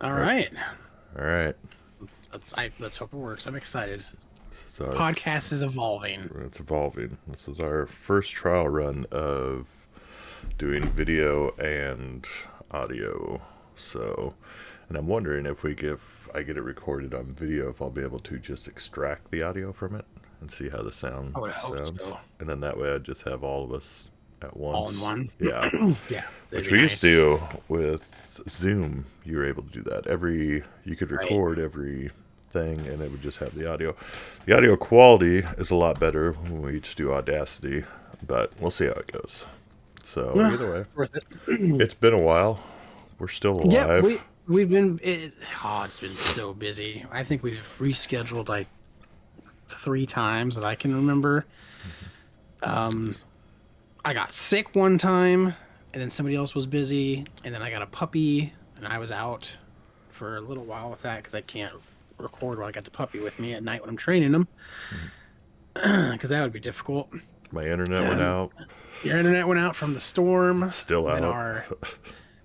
All All right. right. All right. Let's hope it works. I'm excited. This is our Podcast is evolving. it's evolving. This is our first trial run of doing video and audio. So, and I'm wondering if I get it recorded on video, if I'll be able to just extract the audio from it and see how the sound I would hope sounds. so. And then that way I'd just have all of us at All in once. one. Yeah. Yeah, that'd Which be we used to nice. do with Zoom. You were able to do that. You could Right. record every thing and it would just have the audio. The audio quality is a lot better when we each do Audacity, but we'll see how it goes. So either way, It's worth it. it's been a while. We're still Yeah, alive. we've been. It's been so busy. I think we've rescheduled like 3 times that I can remember. I got sick one time, and then somebody else was busy, and then I got a puppy, and I was out for a little while with that because I can't record while I got the puppy with me at night when I'm training them, because that would be difficult. My internet went And out. your internet went out from the storm. Still Then out.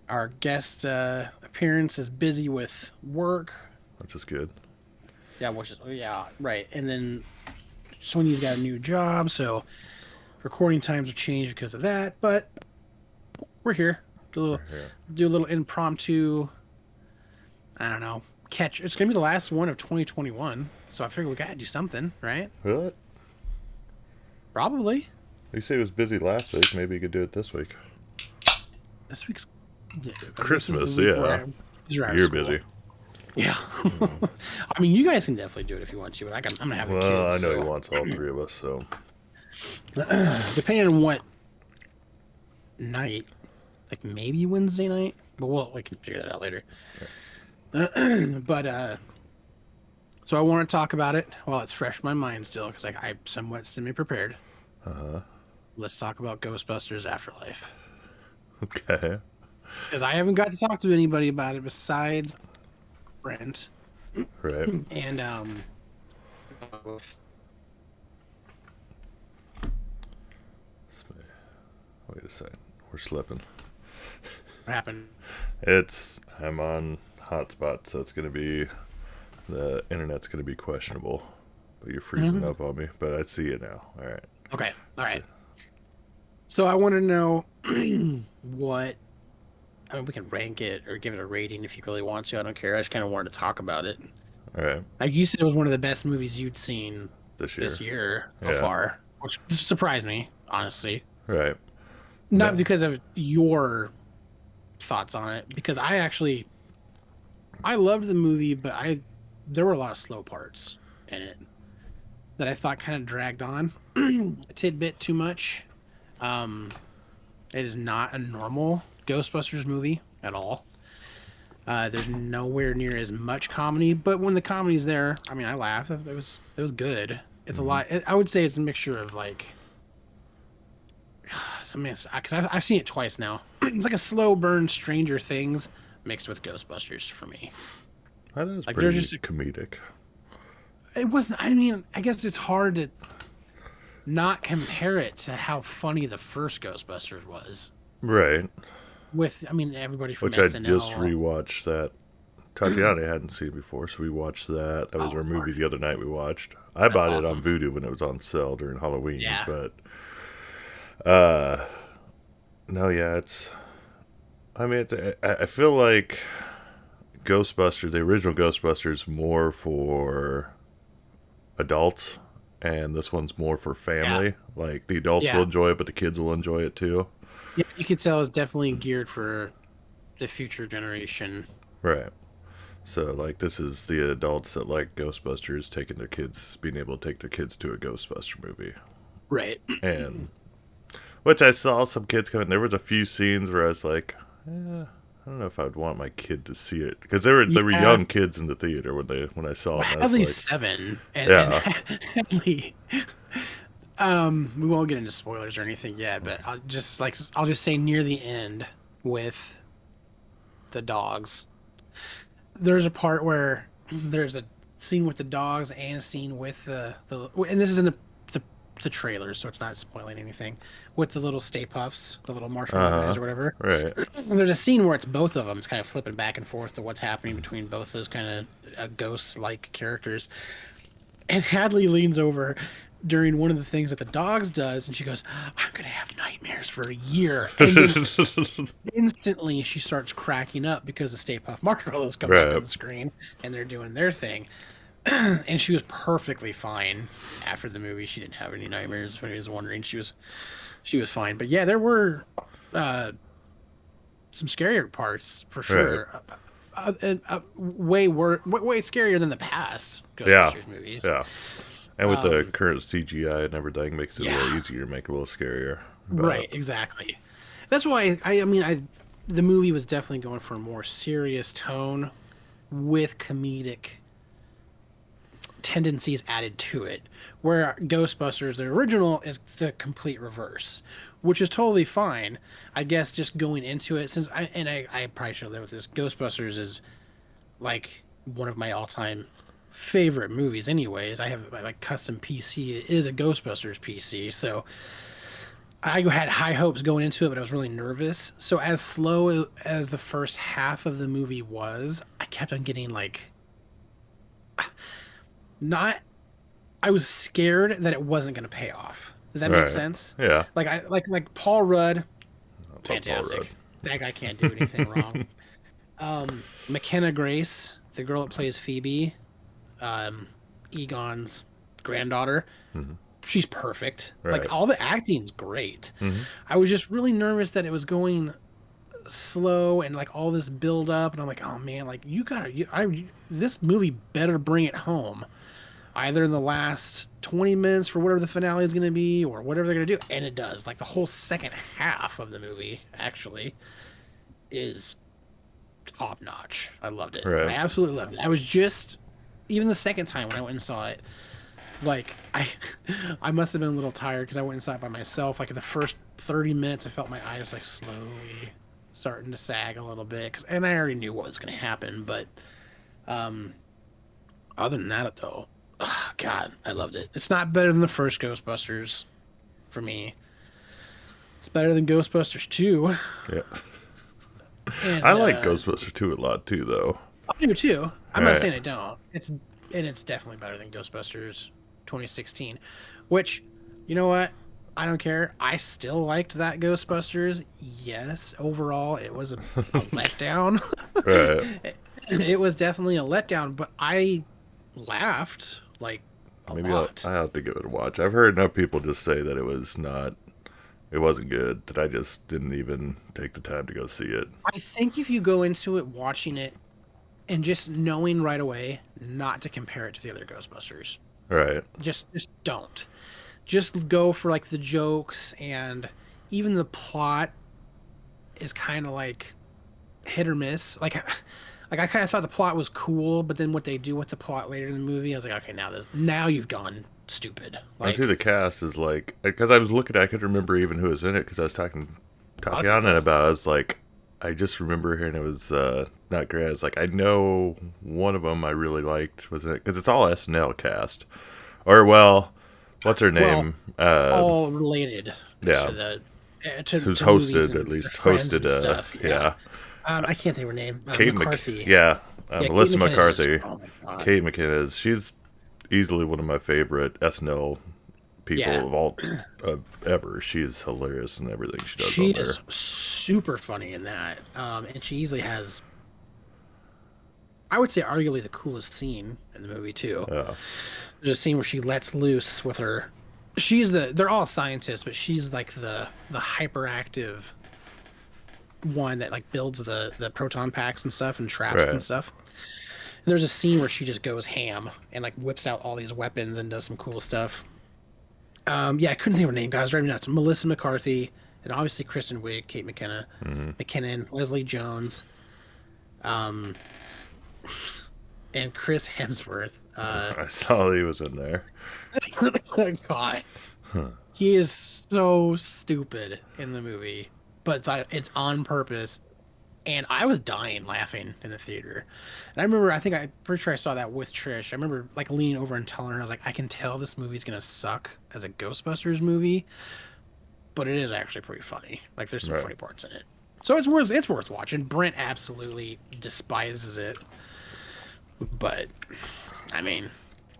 our guest appearance is busy with work. Which is good. Yeah, right. And then Sony's got a new job, so recording times have changed because of that. But we're here. Do a little impromptu. I don't know. Catch. It's gonna be the last one of 2021, so I figure we gotta do something, right? What? Probably. You say it was busy last week. Maybe you could do it this week. This week's Christmas, this is the week where you're out of You're school. busy. Yeah. I mean, you guys can definitely do it if you want to, but I'm gonna have the Well, kids. I know So. he wants all three of us, so Depending on what night, like maybe Wednesday night, but we can figure that out later. So I want to talk about it while it's fresh in my mind still, because I'm somewhat semi-prepared. Let's talk about Ghostbusters Afterlife, okay. because I haven't got to talk to anybody about it besides Brent Right. and Wait a second. We're slipping. what happened. I'm on hotspot, so the internet's gonna be questionable. But you're freezing up on me. But I see it now. All right. Okay, all right. So I want to know what. I mean, we can rank it or give it a rating if you really want to. I don't care. I just kind of wanted to talk about it. All right. Like you said, it was one of the best movies you'd seen This year. this year so Yeah. far, which surprised me, honestly. Right. Not No. because of your thoughts on it, because I loved the movie, but there were a lot of slow parts in it that I thought kind of dragged on a tidbit too much. It is not a normal Ghostbusters movie at all. There's nowhere near as much comedy, but when the comedy's there, I mean, I laughed. It was good. It's a lot. I would say it's a mixture of like, I mean, because I've seen it twice now. It's like a slow burn Stranger Things mixed with Ghostbusters for me. That is Like, pretty there's just comedic. It wasn't. I mean, I guess it's hard to not compare it to how funny the first Ghostbusters was. Right. With, I mean, everybody from Which I SNL. just rewatched that. Tatiana hadn't seen before, so we watched that. That was our movie the other night we watched. I bought it on Vudu when it was on sale during Halloween. Yeah. But, no, yeah, I feel like Ghostbusters, the original Ghostbusters, more for adults, and this one's more for family. Yeah. Like, the adults will enjoy it, but the kids will enjoy it too. Yeah, you could tell it's definitely geared for the future generation. Right. So, like, this is the adults that like Ghostbusters being able to take their kids to a Ghostbuster movie. Right. And, which I saw some kids there was a few scenes where I was like, I don't know if I'd want my kid to see it. Because there were young kids in the theater when I saw it. At least 7. And Hadley. We won't get into spoilers or anything yet, but I'll just say near the end with the dogs, there's a part where there's a scene with the dogs and a scene with the and this is in the the trailers, so it's not spoiling anything. With the little Stay Puffs, the little marshmallow Uh guys huh. or whatever. Right. And there's a scene where it's both of them. It's kind of flipping back and forth to what's happening between both those kind of ghost-like characters. And Hadley leans over during one of the things that the dogs does, and she goes, "I'm gonna have nightmares for a year." And then instantly she starts cracking up because the Stay Puft Marshmallows come back on Right. the screen and they're doing their thing. And she was perfectly fine after the movie. She didn't have any nightmares. If anyone was wondering, she was fine. But yeah, there were uh, some scarier parts for Right. sure. Way scarier than the past Yeah. Ghostbusters movies. Yeah. And with the Um, current CGI and everything, makes it a little yeah, easier, make it a little scarier. But right, exactly. That's why I mean the movie was definitely going for a more serious tone with comedic tendencies added to it, where Ghostbusters, the original, is the complete reverse, which is totally fine. I guess just going into it, since I probably should have lived with this. Ghostbusters is like one of my all-time favorite movies. Anyways, I have my custom PC is a Ghostbusters PC, so I had high hopes going into it, but I was really nervous. So as slow as the first half of the movie was, I kept on getting like not I was scared that it wasn't going to pay off. Does that make right. sense? Yeah. Like like Paul Rudd, I love Paul Rudd. fantastic. That guy can't do anything wrong. McKenna Grace, the girl that plays Phoebe, um, Egon's granddaughter, Hmm. she's perfect. Like Right. all the acting's great. Hmm. I was just really nervous that it was going slow and like all this build up, and I'm like, oh man, like this movie better bring it home either in the last 20 minutes for whatever the finale is going to be or whatever they're going to do. And it does. Like the whole second half of the movie actually is top notch. I loved it. I Right. absolutely loved it. I was just, even the second time when I went and saw it, like I must have been a little tired because I went and saw it by myself. Like in the first 30 minutes, I felt my eyes like slowly starting to sag a little bit. And I already knew what was going to happen. But um, other than that, though, oh, God, I loved it. It's not better than the first Ghostbusters for me. It's better than Ghostbusters 2. Yeah. I And like Ghostbusters 2 a lot too, though. I do too. I'm not Right. saying I don't. It's definitely better than Ghostbusters 2016, which, you know what? I don't care. I still liked that Ghostbusters. Yes, overall it was a letdown. Right. It was definitely a letdown, but I laughed like a Maybe lot. I have to give it a watch. I've heard enough people just say that it wasn't good, that I just didn't even take the time to go see it. I think if you go into it watching it and just knowing right away not to compare it to the other Ghostbusters, Right. just don't. Just go for like the jokes, and even the plot is kind of like hit or miss. Like I kind of thought the plot was cool, but then what they do with the plot later in the movie, I was like, okay, now you've gone stupid. I see Like the cast is like, because I was looking, I couldn't remember even who was in it because I was talking a lot of Tatiana people. about it. I was like, I just remember hearing it was not great. I was like, I know one of them I really liked was in it because it's all SNL cast. Or, well, what's her Well, name? all related Yeah, to the who's to movies hosted, at and their least friends hosted, and stuff. Yeah. yeah. I can't think of her name. Mccarthy. Yeah, Yeah, Kate Melissa McKinnon is. McCarthy. Oh my god. Kate McKinnon is, she's easily one of my favorite SNL people Yeah, of all ever. She is hilarious in everything she does she on there. is super funny in that, and she easily has, I would say, arguably the coolest scene in the movie too. Yeah, There's a scene where she lets loose with her. They're all scientists, but she's like the hyperactive one that like builds the proton packs and stuff and traps it and right. stuff. And there's a scene where she just goes ham and like whips out all these weapons and does some cool stuff. Yeah, I couldn't think of her name, guys. Right now, it's Melissa McCarthy, and obviously Kristen Wiig, Kate McKinnon, Hmm. McKinnon, Leslie Jones, um, and Chris Hemsworth. I saw he was in there. God, Huh. he is so stupid in the movie, but it's on purpose, and I was dying laughing in the theater. And I remember, I'm pretty sure I saw that with Trish. I remember like leaning over and telling her, I was like, I can tell this movie's gonna suck as a Ghostbusters movie, but it is actually pretty funny. Like there's some Right. funny parts in it. So it's worth watching. Brent absolutely despises it. But I mean,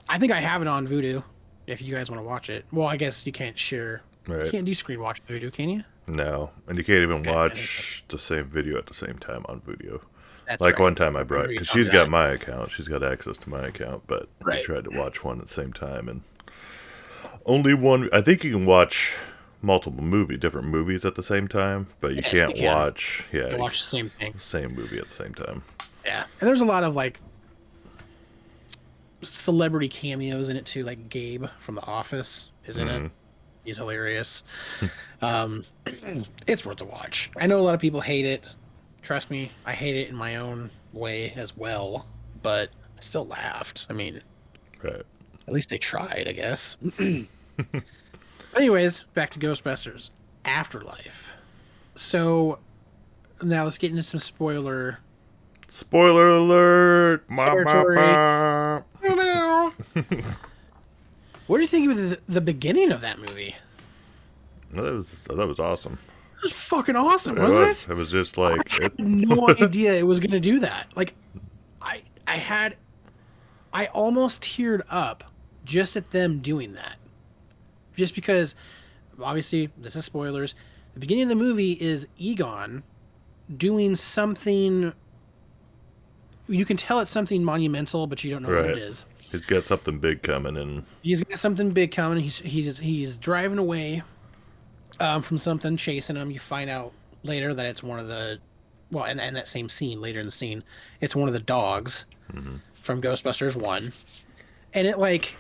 I think I have it on Vudu if you guys want to watch it. Well, I guess you can't share. You Right. can't do screen watch Vudu, can you? No, and you can't even Okay, watch the same video at the same time on video. that's Like right. one time I I brought, remember you because telling she's me got that. my account, she's got access to my account, but we Right. tried to watch one at the same time, and only one. I think you can watch different movies at the same time, but you Yes, you can't can. watch, yeah, You watch the same thing. same movie at the same time. Yeah, and there's a lot of like celebrity cameos in it too. Like Gabe from The Office is in it. Hmm. He's hilarious. Um, it's worth a watch. I know a lot of people hate it. Trust me, I hate it in my own way as well. But I still laughed. I mean, Right. at least they tried, I guess. Anyways, back to Ghostbusters Afterlife. So now let's get into some spoiler Spoiler alert! territory. Ba. What do you think of the beginning of that movie? That was awesome. It was fucking awesome, It wasn't was. it? It was just I like had it. no idea it was gonna do that. Like, I had, I almost teared up just at them doing that. Just because, obviously, this is spoilers. The beginning of the movie is Egon doing something. You can tell it's something monumental, but you don't know what it Right. is. He's got something big coming, and He's got something big coming. He's driving away from something chasing him. You find out later that it's one of the, well, and that same scene later in the scene, it's one of the dogs from Ghostbusters 1. And it like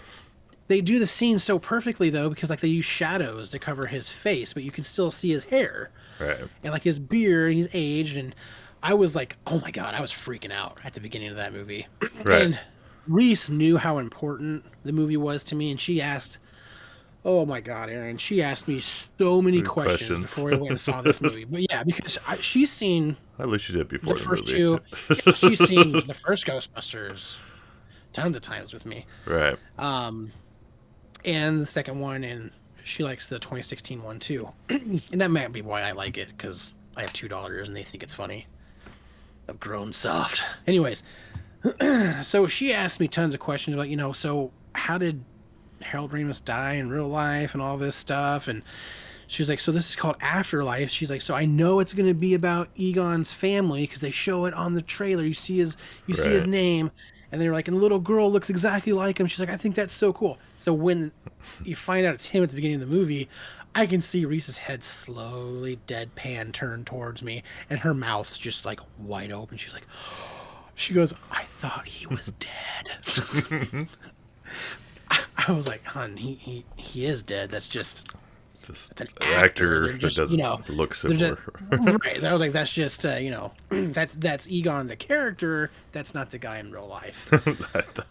they do the scene so perfectly though because like they use shadows to cover his face, but you can still see his hair right. and like his beard. He's aged, and I was like, oh my god, I was freaking out at the beginning of that movie. Right. And Reese knew how important the movie was to me, and she asked, oh my god, Aaron, she asked me so many Good questions questions. before we went and saw this movie. But yeah, because she's seen At least you did the before the first movie. two. Yeah, she's seen the first Ghostbusters tons of times with me, Right. and the second one, and she likes the 2016 one too. And that might be why I like it, because I have two daughters and they think it's funny. I've grown soft. Anyways, so she asked me tons of questions about, so how did Harold Ramis die in real life and all this stuff? And she's like, so this is called Afterlife. She's like, so I know it's going to be about Egon's family because they show it on the trailer. You see his Right. name, and they're like, and the little girl looks exactly like him. She's like, I think that's so cool. So when you find out it's him at the beginning of the movie, I can see Reese's head slowly deadpan turn towards me, and her mouth's just like wide open. She's like, she goes, I thought he was dead. I was like, hon, he is dead. That's Just an an actor. actor They're that just, doesn't look they're just similar. right. I was like, that's just, that's Egon the character. That's not the guy in real life.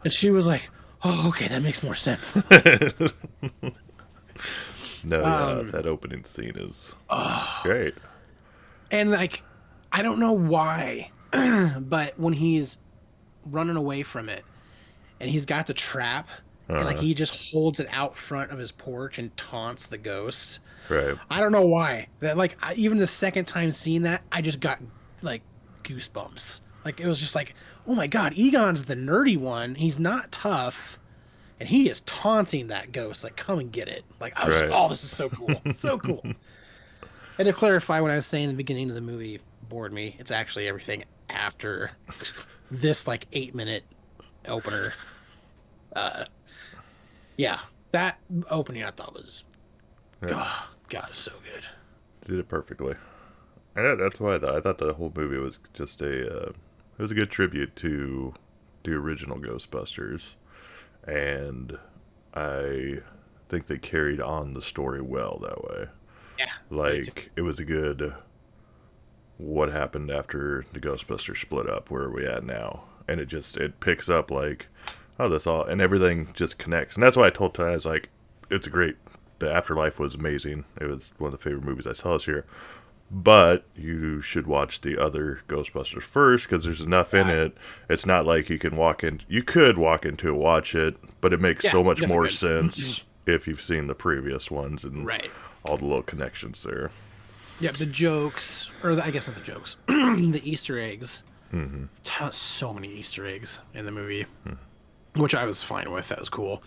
And she was like, oh, okay, that makes more sense. No, yeah, that opening scene is great. And like, I don't know why, but when he's running away from it, and he's got the trap, and like Uh, he just holds it out front of his porch and taunts the ghost. right. I don't know why. That like even the second time seeing that, I just got like goosebumps. Like it was just like, oh my god, Egon's the nerdy one. He's not tough, and he is taunting that ghost. Like, come and get it. Like I was, Right. oh, this is so cool, so cool. And to clarify, what I was saying in the beginning of the movie bored me. It's actually everything after this like 8-minute opener. Yeah, that opening I thought was, Right. oh, God, so good. Did it perfectly. And that's why I thought the whole movie was just it was a good tribute to the original Ghostbusters, and I think they carried on the story well that way. Yeah, Like it was a good what happened after the Ghostbusters split up, where are we at now? And it picks up like, oh, that's all, and everything just connects. And that's why I told Ty, I was like, it's a great, the Afterlife was amazing. It was one of the favorite movies I saw this year. But you should watch the other Ghostbusters first because there's enough in Right. it. It's not like you can walk in. You could walk into it, watch it, but it makes Yeah, so much more definitely good. sense if you've seen the previous ones and Right. all the little connections there. Yep, the jokes, or I guess not the jokes, the Easter eggs. So many Easter eggs in the movie, which I was fine with. That was cool.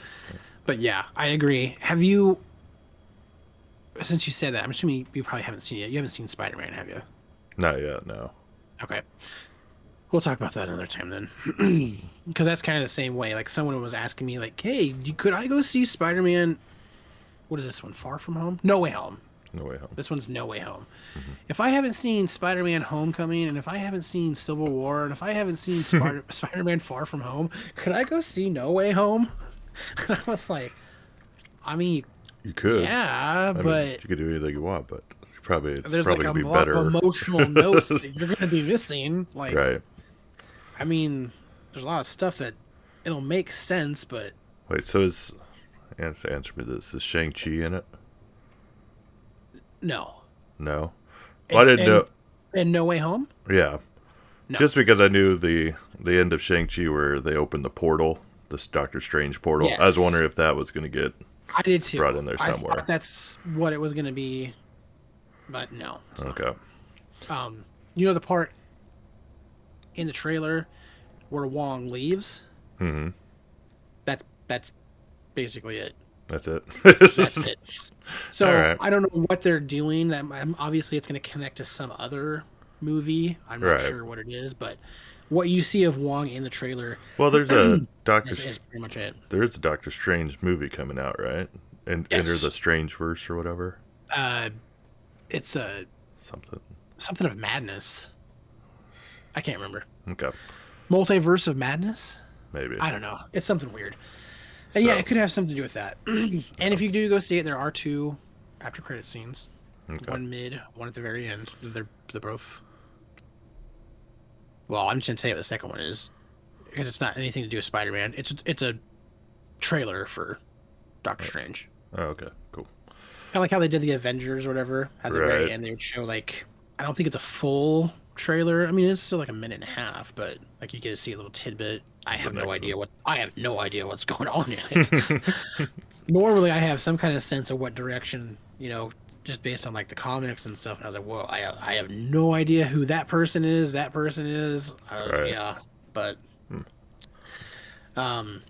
But yeah, I agree. Have you, since you said that, I'm assuming you probably haven't seen it yet. You haven't seen Spider-Man, have you? Not yet, no. Okay. We'll talk about that another time then. Because that's kind of the same way. Like, someone was asking me, like, hey, could I go see Spider-Man? What is this one? Far From Home? No Way Home. No Way Home. This one's No Way Home. If I haven't seen Spider-Man Homecoming, and if I haven't seen Civil War, and if I haven't seen Spider-Man Far From Home, could I go see No Way Home? I was like, I mean, You could. yeah, I mean, but you could do anything you want, but it's there's like probably a gonna be lot of better. emotional notes that you're going to be missing. Like, Right. I mean, there's a lot of stuff that it'll make sense, but Wait, so answer me this. Is Shang-Chi in it? no. No. Well, I didn't know. And No Way Home? Yeah. No. Just because I knew the end of Shang-Chi where they opened the portal, this Doctor Strange portal. I was Yes. wondering if that was going to get I did too. brought in there I somewhere. thought that's what it was going to be, but no. It's not. Okay. You know the part in the trailer where Wong leaves? Mm-hmm. That's basically it. That's it. That's it. So All right. I don't know what they're doing. That obviously it's going to connect to some other movie. I'm not Right. sure what it is, but what you see of Wong in the trailer Well, there's a is pretty much it. there is a Doctor Strange movie coming out, right? And Enter Yes. the Strange Verse or whatever. Uh, it's a Something. something of madness. I can't remember. Okay. Multiverse of Madness. Maybe. I don't know. It's something weird. And yeah, So, it could have something to do with that. And if you do go see it, there are two after credit scenes. okay. One mid, one at the very end. They're both. Well, I'm just gonna say what the second one is because it's not anything to do with Spider-Man. It's a trailer for Doctor Strange. Oh, okay. Cool. Kind of like how they did the Avengers or whatever. At the Right. very end, they would show like I don't think it's a full trailer. I mean, it's still like a minute and a half, but like you get to see a little tidbit. I have no idea what's going on in it. Normally, I have some kind of sense of what direction, just based on like the comics and stuff. And I was like, whoa, I have no idea who that person is. That person is, Right. yeah, but um,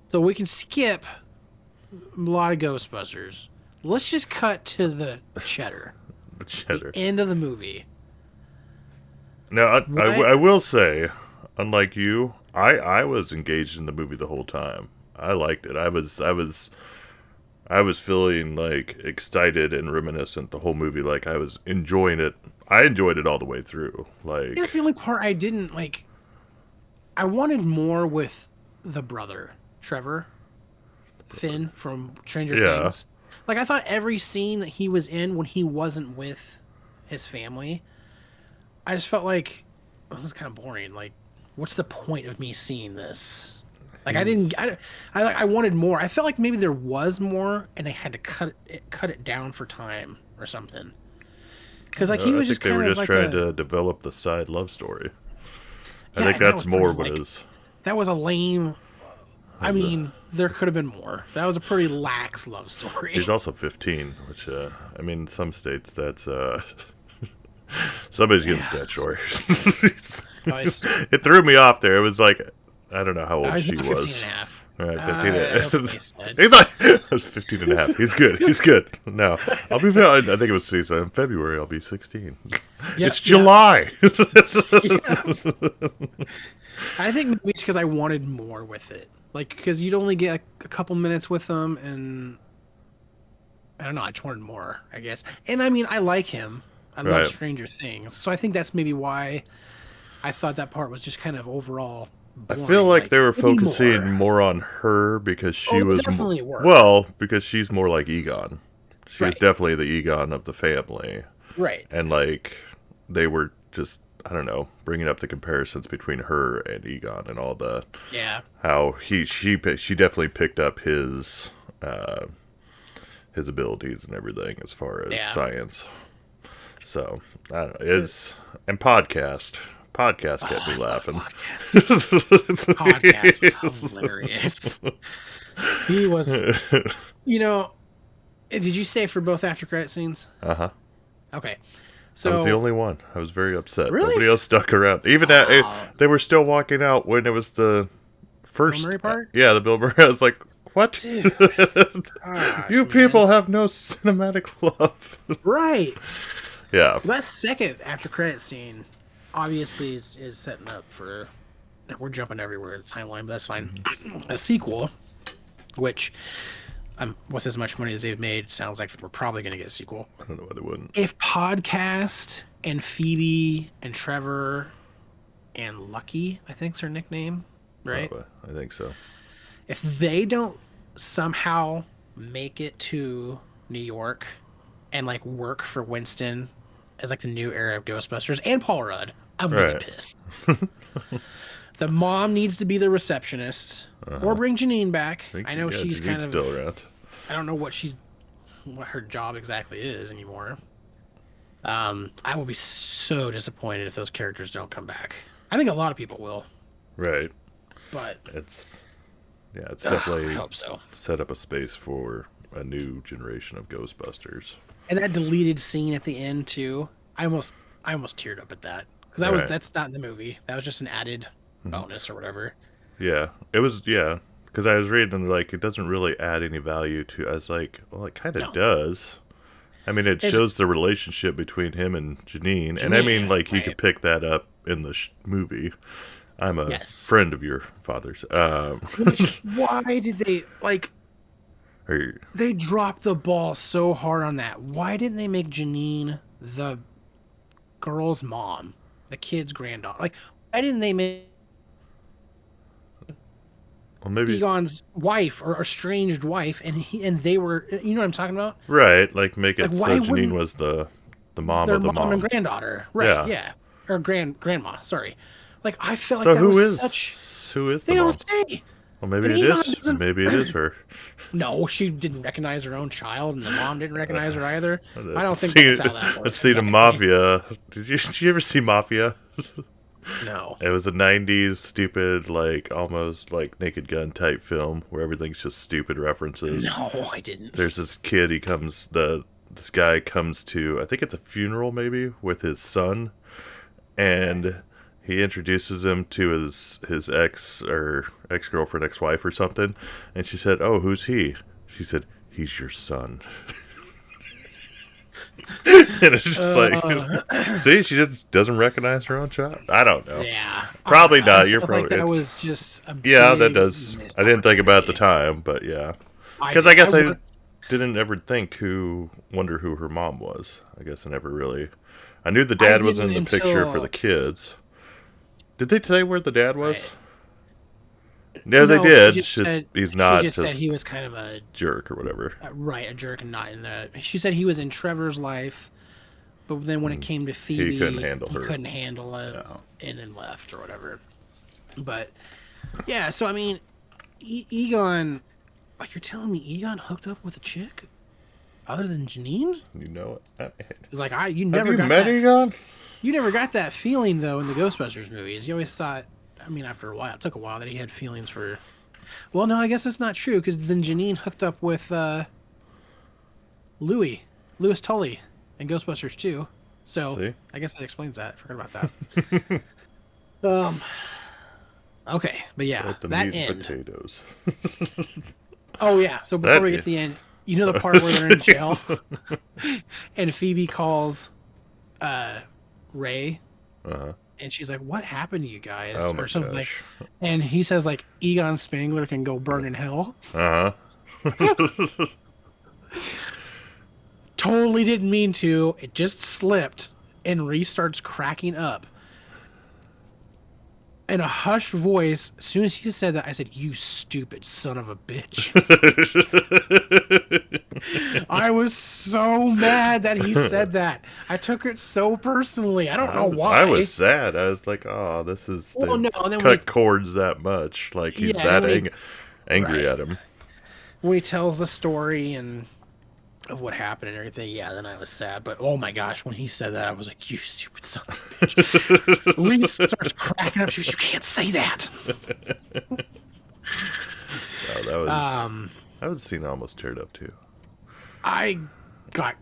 so we can skip a lot of Ghostbusters. Let's just cut to the cheddar, The cheddar. the end of the movie. Now, What? I will say, unlike you, I was engaged in the movie the whole time. I liked it. I was feeling like excited and reminiscent the whole movie. Like I was enjoying it. I enjoyed it all the way through. Like That's the only part I didn't like. I wanted more with the brother, Trevor, Finn from Stranger Yeah. Things. Like I thought every scene that he was in when he wasn't with his family, I just felt like this is kind of boring. Like, what's the point of me seeing this? Like I didn't. I wanted more. I felt like maybe there was more, and they had to cut it down for time or something. Because like he I was think just they kind were of just like trying to develop the side love story. I Yeah, think and that that's was more pretty, what like, it is. that was a lame. I Of the- mean, there could have been more. That was a pretty lax love story. He's also 15, which I mean, in some states that's somebody's getting Yeah. statutory. Oh, he's, It threw me off there. It was like I don't know how old he's she not was. 15 and a half. All right, That's 15. what they said. He's like, I was 15 and a half. He's good. He's good. No, I'll be. I think it was season in February. I'll be 16. Yeah, It's July. yeah. I think maybe it's because I wanted more with it. Like, because you'd only get a couple minutes with them, and I don't know. I just wanted more, I guess. And I mean, I like him. I love Right. Stranger Things, so I think that's maybe why I thought that part was just kind of overall. I Boring. feel like they were maybe focusing more on her because she Oh, they was definitely were. well, because she's more like Egon. She's Right. definitely the Egon of the family, right. and like they were just I don't know bringing up the comparisons between her and Egon and all the Yeah. how she definitely picked up his his abilities and everything as far as Yeah. science. So I don't know, it's and podcast kept me I love laughing. podcast was hilarious. He was, you know, did you stay for both after credit scenes? Uh-huh. Okay. I was the So, only one. I was very upset. really? Nobody else stuck around. Even that, they were still walking out when it was the Bill first. Murray part? Yeah, the Bill Murray. I was like, what? Dude. Gosh, You man. people have no cinematic love. Right. Yeah. Well, that second after credit scene obviously is setting up for. We're jumping everywhere in the timeline, but that's fine. A sequel, which, with as much money as they've made, sounds like we're probably going to get a sequel. I don't know why they wouldn't. If Podcast and Phoebe and Trevor and Lucky, I think's her nickname, right? Probably. I think so. If they don't somehow make it to New York and like work for Winston as like the new era of Ghostbusters and Paul Rudd, I'm gonna be pissed. The mom needs to be the receptionist or bring Janine back. I know she's Janine's kind of still around. I don't know what her job exactly is anymore. I will be so disappointed if those characters don't come back. I think a lot of people will. Right. But it's definitely I hope so. Set up a space for a new generation of Ghostbusters. And that deleted scene at the end too. I almost teared up at that because that's not in the movie. That was just an added bonus or whatever. Yeah, it was. Yeah, because I was reading like it doesn't really add any value to. I was like, well, it kind of does. I mean, it shows the relationship between him and Janine, and I mean, like you could pick that up in the movie. I'm a friend of your father's. Why did they like? They dropped the ball so hard on that. Why didn't they make Janine the girl's mom, the kid's granddaughter? Like, why didn't they make maybe Egon's wife or estranged wife, and they were, you know what I'm talking about? Right, like make it so Janine was the mom of the mom and granddaughter, right? Yeah, or grandma. Sorry, like I felt so like that who is they the mom? don't say. Well, maybe it is. Maybe it is her. No, she didn't recognize her own child, and the mom didn't recognize her either. I don't think that's how that works. Let's see the Mafia. Did you ever see Mafia? No. It was a 90s stupid, like, almost like Naked Gun type film where everything's just stupid references. No, I didn't. There's this kid, this guy comes to, I think it's a funeral maybe, with his son, and he introduces him to his ex-girlfriend, ex-wife or something, and she said, "Oh, who's he?" She said, "He's your son." And it's just like, see, she just doesn't recognize her own child. I don't know. Yeah, probably not. You're probably probably that was just a that does. I didn't think about it at the time, but yeah, because I guess I didn't ever wonder who her mom was. I guess I never really. I knew the dad was in the picture for the kids. Did they say where the dad was? Right. Yeah, they did. He's not. She just said he was kind of a jerk or whatever. A jerk, and not in the. She said he was in Trevor's life, but then when it came to Phoebe, he couldn't handle it, and then left or whatever. But yeah, so I mean, Egon, like you're telling me, Egon hooked up with a chick other than Janine? You know it. It's like you never met Egon. You never got that feeling, though, in the Ghostbusters movies. You always thought, I mean, after a while, it took a while that he had feelings for... Well, no, I guess it's not true, because then Janine hooked up with Louis Tully in Ghostbusters 2. So, I guess that explains that. I forgot about that. Okay, but yeah, that end... potatoes. Oh, yeah, so before we get to the end, you know the part where they're in jail? And Phoebe calls... Ray, and she's like, "What happened to you guys?" or something like. And he says, "Like Egon Spangler can go burn in hell." Totally didn't mean to. It just slipped, and Ree starts cracking up. In a hushed voice, as soon as he said that, I said, "You stupid son of a bitch." I was so mad that he said that. I took it so personally. I don't know why. I was sad. I was like, "Oh, this is cut cords that much. Like he's that angry at him." When he tells the story, and of what happened and everything, yeah, then I was sad. But oh my gosh, when he said that, I was like, "You stupid son of a bitch!" Reese starts cracking up. She goes, "You can't say that." No, that was a scene I almost teared up too. I got,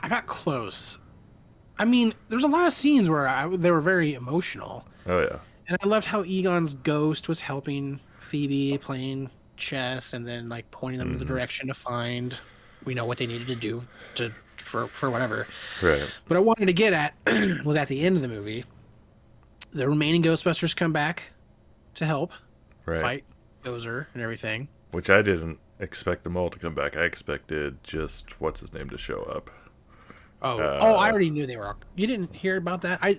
I got close. I mean, there's a lot of scenes where they were very emotional, Oh yeah. and I loved how Egon's ghost was helping Phoebe playing chess, and then like pointing them in the direction to find, what they needed to do for whatever. Right. But I wanted to get at was at the end of the movie, the remaining Ghostbusters come back to help fight Gozer and everything. Which I didn't expect them all to come back. I expected just what's his name to show up. I already knew they were. You didn't hear about that? I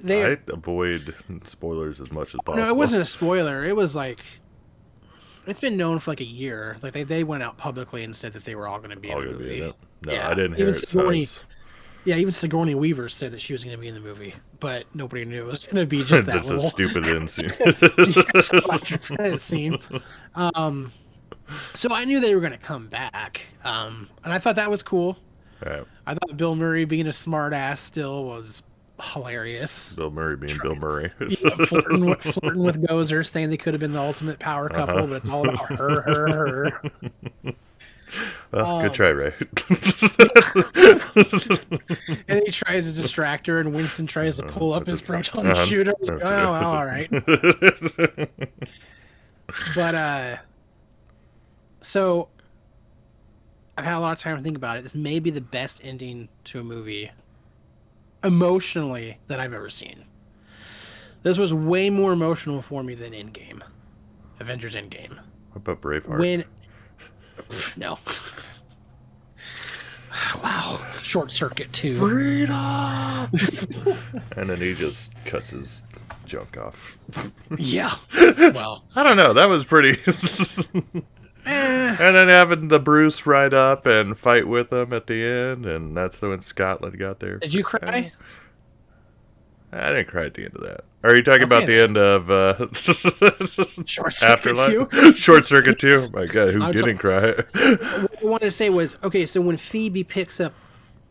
avoid spoilers as much as possible. No, it wasn't a spoiler. It was like it's been known for like a year. Like they went out publicly and said that they were all going to be in the movie. No, yeah. I didn't hear it. Yeah, even Sigourney Weaver said that she was going to be in the movie, but nobody knew it was going to be just that little a stupid end scene. scene. So I knew they were going to come back, and I thought that was cool. Right. I thought Bill Murray being a smart ass still was hilarious. Bill Murray being Bill Murray. Flirting with Gozer, saying they could have been the ultimate power couple, but it's all about her. Well, good try, Ray. And he tries to distract her, and Winston tries to pull up his proton and shoot her. Oh, well, all right. But, so I've had a lot of time to think about it. This may be the best ending to a movie emotionally that I've ever seen. This was way more emotional for me than Avengers Endgame. What about Braveheart? No. Wow. Short Circuit 2. Freedom! And then he just cuts his junk off. Yeah. Well, I don't know. That was pretty. And then having the Bruce ride up and fight with him at the end, and that's when Scotland got there. Did you cry? I didn't cry at the end of that. Are you talking about the end of Short Circuit Afterlife? 2? Short Circuit 2? Oh my God, who didn't cry? What I wanted to say was, okay, so when Phoebe picks up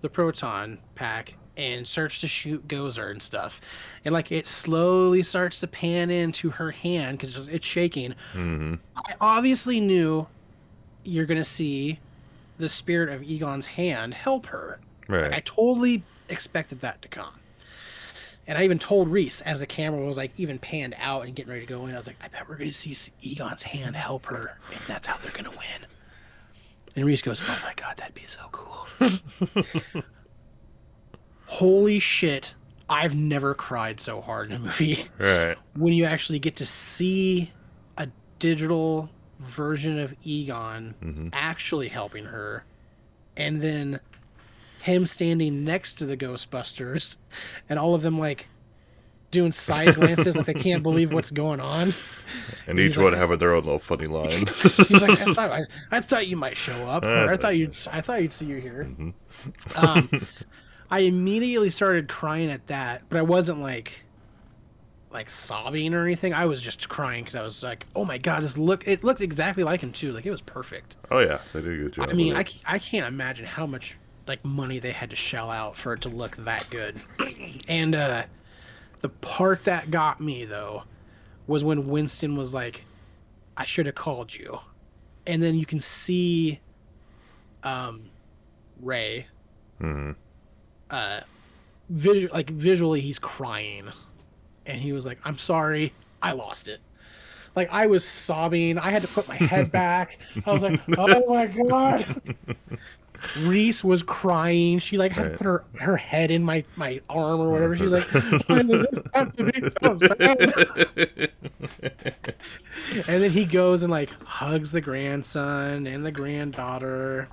the proton pack and starts to shoot Gozer and stuff, and like it slowly starts to pan into her hand because it's shaking. Mm-hmm. I obviously knew you're going to see the spirit of Egon's hand help her. Right. Like, I totally expected that to come. And I even told Reese as the camera was like even panned out and getting ready to go in, I was like, I bet we're going to see Egon's hand help her, and that's how they're going to win. And Reese goes, oh my God, that'd be so cool. Holy shit. I've never cried so hard in a movie. Right. When you actually get to see a digital version of Egon actually helping her, and then him standing next to the Ghostbusters and all of them like doing side glances like they can't believe what's going on. And each one having their own little funny line. He's like, I thought you might show up, or I thought you'd see you here. I immediately started crying at that, but I wasn't like sobbing or anything. I was just crying because I was like, oh my God, it looked exactly like him too. Like it was perfect. Oh yeah, they did a good job. I mean, I can't imagine how much like money they had to shell out for it to look that good. And the part that got me though was when Winston was like, I should have called you. And then you can see Ray visually he's crying, and he was like, I'm sorry, I lost it. Like I was sobbing, I had to put my head back. I was like, oh my God. Reese was crying. She like had to put her head in my arm or whatever. She's like, why does this have to be so sad? And then he goes and like hugs the grandson and the granddaughter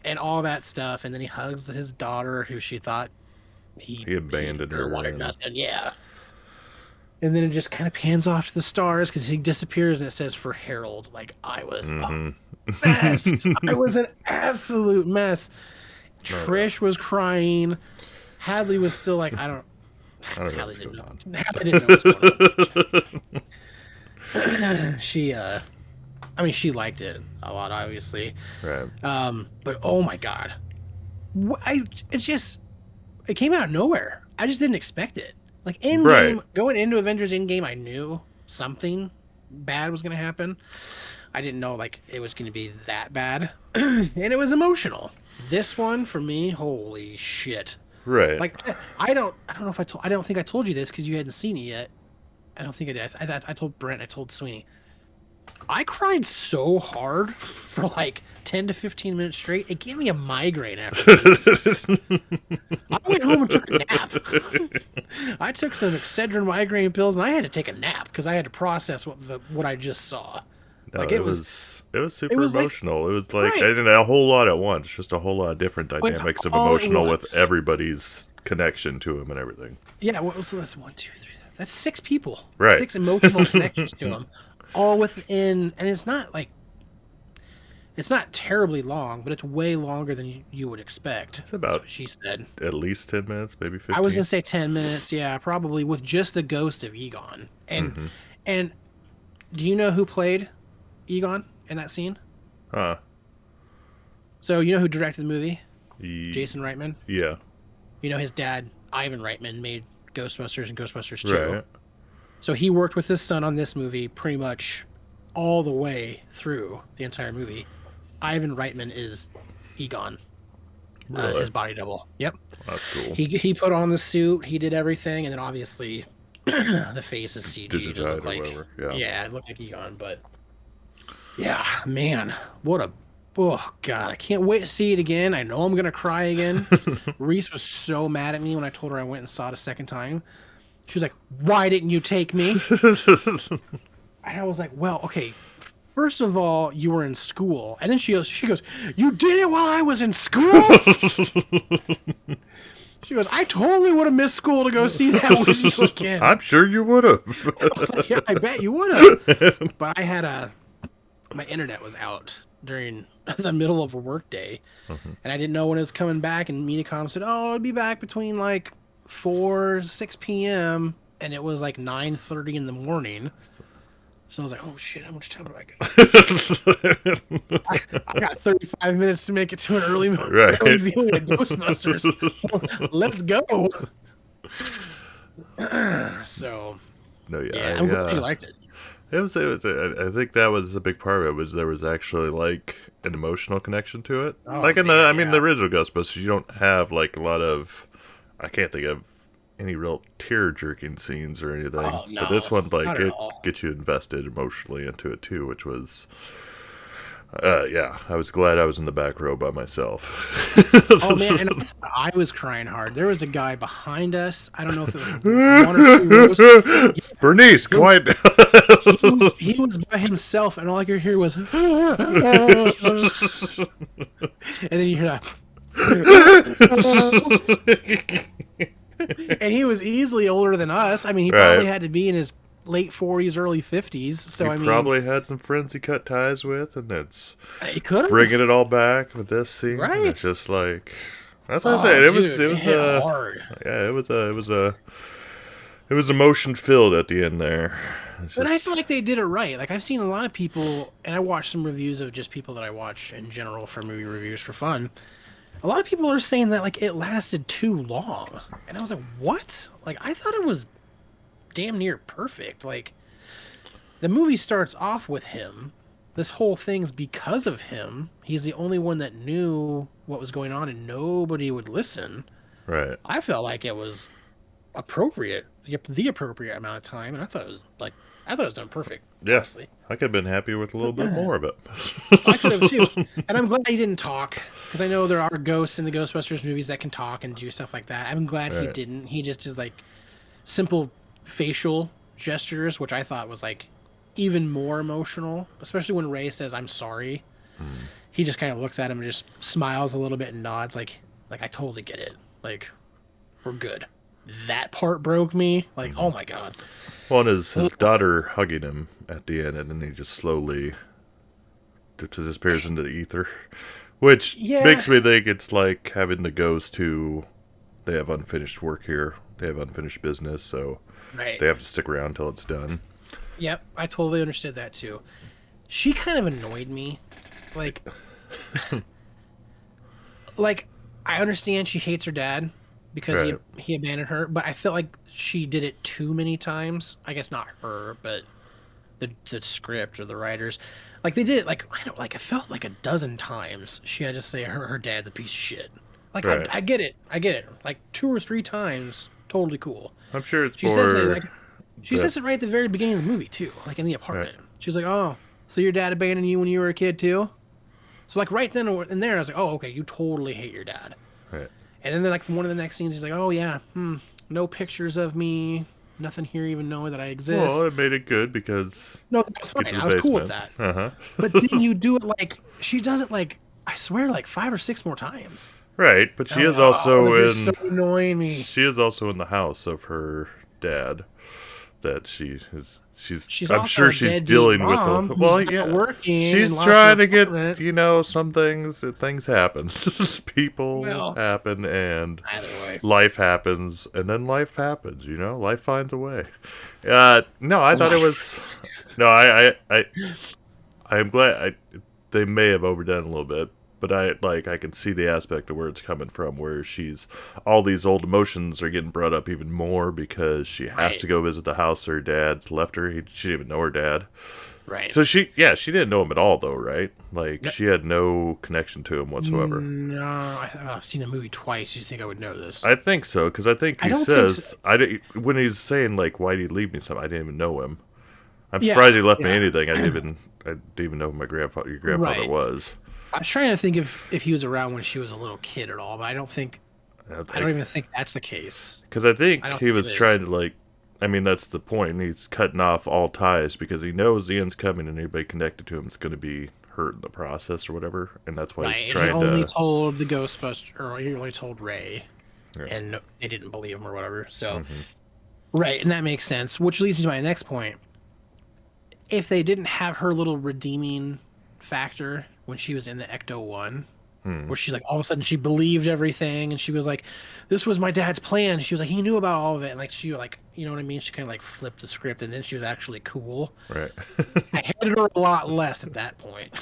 and all that stuff, and then he hugs his daughter who she thought he abandoned her, wanted nothing. Yeah. And then it just kind of pans off to the stars because he disappears, and it says for Harold. Like I was a mess. I was an absolute mess. Trish was crying. Hadley was still like, I don't know. Hadley didn't know what's going on. She liked it a lot, obviously. Right. But oh my God, It's just it came out of nowhere. I just didn't expect it. Like Right. Endgame, going into Avengers Endgame, I knew something bad was going to happen. I didn't know like it was going to be that bad, and it was emotional. This one for me, holy shit! Right. Like I don't know if I don't think I told you this because you hadn't seen it yet. I don't think I did. I told Brent, I told Sweeney. I cried so hard for like 10 to 15 minutes straight. It gave me a migraine after the movie. I went home and took a nap. I took some Excedrin migraine pills and I had to take a nap because I had to process what I just saw. No, Like it was it super was like emotional. It was like right. I did a whole lot at once, just a whole lot of different But dynamics of all at emotional with once. everybody's connection to him and everything. Yeah, so that's one, two, three. That's six people. Right. Six emotional connections to them. All within and it's not terribly long, but it's way longer than you would expect. It's That's about what she said. at least 10 minutes, maybe I was 15. gonna say 10 minutes, yeah, probably with just the ghost of Egon. Mm-hmm. And do you know who played Egon in that scene? Huh. So you know who directed the movie? Ye- Jason Reitman. yeah. You know his dad, Ivan Reitman, made Ghostbusters and Ghostbusters 2. Right. So he worked with his son on this movie pretty much all the way through the entire movie. Ivan Reitman is Egon, Really? his body double. Yep. That's cool. He put on the suit, he did everything, and then obviously the face is CG to Digitized look or like whatever. Yeah. yeah, it looked like Egon. But yeah, man, what a oh god, I can't wait to see it again. I know I'm gonna cry again. Reese was so mad at me when I told her I went and saw it a second time. She was like, "Why didn't you take me?" And I was like, "Well, okay." First of all, you were in school, and then she goes, "You did it while I was in school." She goes, "I totally would have missed school to go see that with you again." I'm sure you would have. I was like, "Yeah, I bet you would have." But I had my internet was out during the middle of a work day, and I didn't know when it was coming back. And Mediacom said, "Oh, it'll be back between like 6 p.m." and it was like 9:30 in the morning. So I was like, "Oh shit, how much time do I got?" I got 35 minutes to make it to an early Right. viewing of Ghostbusters. Let's go. So No, yeah, I'm glad you liked it. It was. I think that was a big part of it. Was there was actually like an emotional connection to it. Oh, Like in man, the yeah. the original Ghostbusters, you don't have like a lot of. I can't think of any real tear jerking scenes or anything. Oh, But this no, one, like, not at it all. gets you invested emotionally into it too, which was. Yeah, I was glad I was in the back row by myself. Oh man, and I was crying hard. There was a guy behind us. I don't know if it was one or two rows. Bernice, quiet down. He was by himself, and all I could hear was, and then you hear that. And he was easily older than us. I mean, he probably Right. had to be in his late 40s, early 50s. So I He mean, probably had some friends he cut ties with, and it's he could have. bringing it all back with this scene. And Right. it's just like that's what I Oh, said. It dude, was hit hard. yeah, it was emotion filled at the end there. It's But I just- feel like they did it right. Like I've seen a lot of people, and I watched some reviews of just people that I watch in general for movie reviews for fun. A lot of people are saying that like it lasted too long, and I was like, "What?" Like I thought it was damn near perfect. Like the movie starts off with him. This whole thing's because of him. He's the only one that knew what was going on, and nobody would listen. right. I felt like it was appropriate, the appropriate amount of time, and I thought it was done perfect. Yeah, Honestly. I could have been happy with a little bit more of it. I could have too. And I'm glad he didn't talk, because I know there are ghosts in the Ghostbusters movies that can talk and do stuff like that. I'm glad he Right. didn't. He just did like simple facial gestures, which I thought was like even more emotional, especially when Ray says, "I'm sorry." He just kind of looks at him and just smiles a little bit and nods like I totally get it. Like, we're good. That part broke me. Like, oh my God. Well, and his daughter hugging him at the end, and then he just slowly disappears into the ether, which Yeah. makes me think it's like having the ghost who they have unfinished work here, they have unfinished business, so Right. they have to stick around until it's done. Yep, I totally understood that too. She kind of annoyed me. Like like I understand she hates her dad because Right. he abandoned her, but I feel like she did it too many times. I guess not her, but the script or the writers, like they did it like I don't like. I felt like a dozen times she had to say her dad's a piece of shit. Like Right. I get it, I get it. Like two or three times, totally cool. I'm sure it's She says it more like she that. says it right at the very beginning of the movie too, like in the Right. apartment. She's like, "Oh, so your dad abandoned you when you were a kid too?" So like right then and there, I was like, "Oh, okay, you totally hate your dad." Right. And then they're like, one of the next scenes, he's like, "Oh yeah, no pictures of me, nothing here, even knowing that I Well, exist." it made it good because No, that's get fine. to the I was cool with basement. that. Uh huh. But then you do it like she does it like I swear like five or six more times. Right, but And I was like, oh, I was like, you're so annoying me. she is also in the house of her dad that she's She's I'm also sure a she's deadbeat dealing with mom the who's well, not yeah. working and She's lost her trying to get, apartment. some things happen. People Well, happen and either way, life happens and then life happens, life finds a way. No, I thought it life. was no, I'm glad they may have overdone it a little bit, but I can see the aspect of where it's coming from, where she's all these old emotions are getting brought up even more because she has Right, to go visit the house her dad's left her. She didn't even know her dad, right. so she didn't know him at all though, right? Like No, she had no connection to him whatsoever. no I've seen the movie twice. You think I would know this? I think so because I think I he don't think so. says when he's saying like, "Why do you leave me?" Something I didn't even know him. I'm Yeah, surprised he left me yeah, anything. I didn't even know who your grandfather right. was. I was trying to think if he was around when she was a little kid at all, but I don't even think that's the case. Because I I think don't he think it was is. trying to like, I mean that's the point. He's cutting off all ties because he knows the end's coming and anybody connected to him is going to be hurt in the process or whatever, and that's why he's Right, and he trying only to. told the Ghostbuster, or he only told Ray, Yeah. and they didn't believe him or whatever. So, Hmm. right, and that makes sense. Which leads me to my next point. If they didn't have her little redeeming factor when she was in the Ecto One, Hmm. where she's like all of a sudden she believed everything, and she was like, "This was my dad's plan." She was like, "He knew about all of it," and like she like, you know what I mean? She kind of like flipped the script, and then she was actually cool. Right. I hated her a lot less at that point.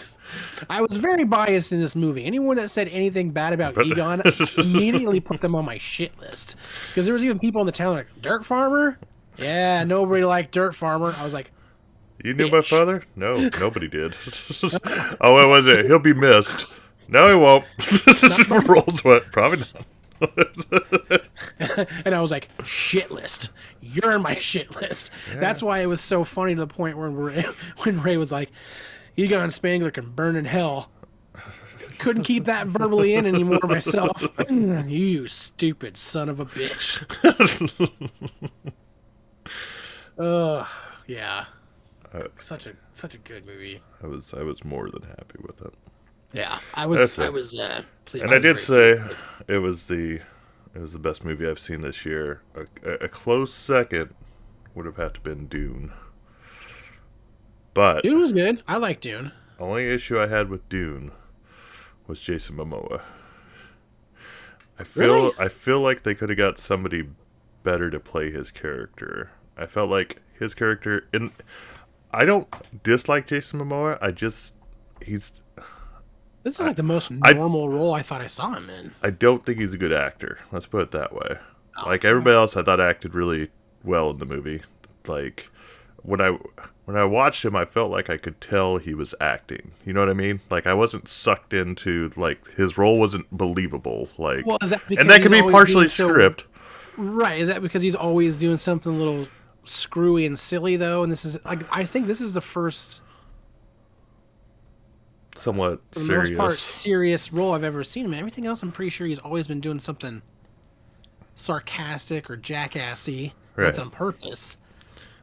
I was very biased in this movie. Anyone that said anything bad about But Egon, I immediately put them on my shit list. Because there was even people in the town like, Dirt Farmer? Yeah, nobody liked Dirt Farmer. I was like, you knew my bitch. father? No, nobody did. Oh, what was it? He'll be missed. No, he won't. Not by Rolls what? Probably not. and I was like, shit list. You're in my shit list. Yeah. That's why it was so funny to the point where when Ray was like, Egon Spangler can burn in hell. Couldn't keep that verbally in anymore myself. You stupid son of a bitch. Ugh, yeah. Uh, Such a good movie. I was more than happy with it. Yeah, That's I it. was pleased. And I I was did very pleased say with it. it was the best movie I've seen this year. A close second would have had to been Dune. But Dune was good. I like Dune. only issue I had with Dune was Jason Momoa. Really? I feel like they could have got somebody better to play his character. I felt like his character in I don't dislike Jason Momoa. He's This is like the most I normal role I thought I saw him in. I don't think he's a good actor. Let's put it that way. Oh, Like everybody else, I thought acted really well in the movie. Like when I watched him, I felt like I could tell he was acting. You know what I mean? Like I wasn't sucked into like his role wasn't believable. well, Like, is that and because that he's can be always being partially so script. right? Is that because he's always doing something a little screwy and silly though? And this is like I think this is the first, Somewhat for the most part, serious. serious role I've ever seen him in. Everything else, I'm pretty sure he's always been doing something sarcastic or jackassy. And that's Right. on purpose.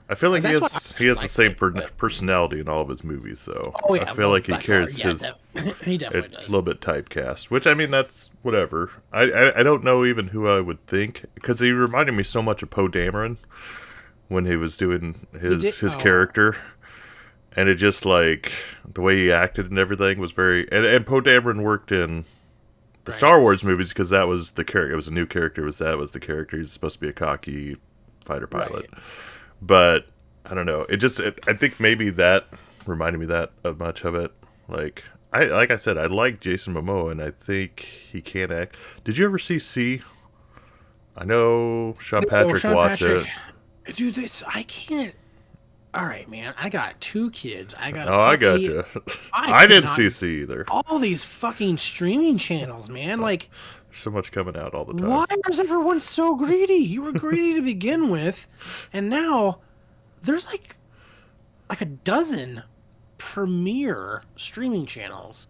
I feel like That's why I he actually has the liked same it. But personality in all of his movies, though. oh I yeah, feel well like he by far, carries yeah, his he a definitely does. little bit typecast, which I mean that's whatever. I don't know even who I would think because he reminded me so much of Poe Dameron when he was doing He did. his Oh, character, and it just like the way he acted and everything was very. And Poe Dameron worked in the right. Star Wars movies because that was the character. It was a new character. That was the character. He's supposed to be a cocky fighter pilot, Right. but I don't know. I think maybe that reminded me that of much of it. Like I like I said, I like Jason Momoa, and I think he can act. Did you ever see C? I know Sean Oh, Patrick Sean watched Patrick, it. dude, this I can't. All right, man. I got 2 kids. I got a Oh, I got puppy. you. I I didn't cannot. see C either. All these fucking streaming channels, man. Like, There's so much coming out all the time. why is everyone so greedy? You were greedy to begin with, and now there's like a dozen premier streaming channels.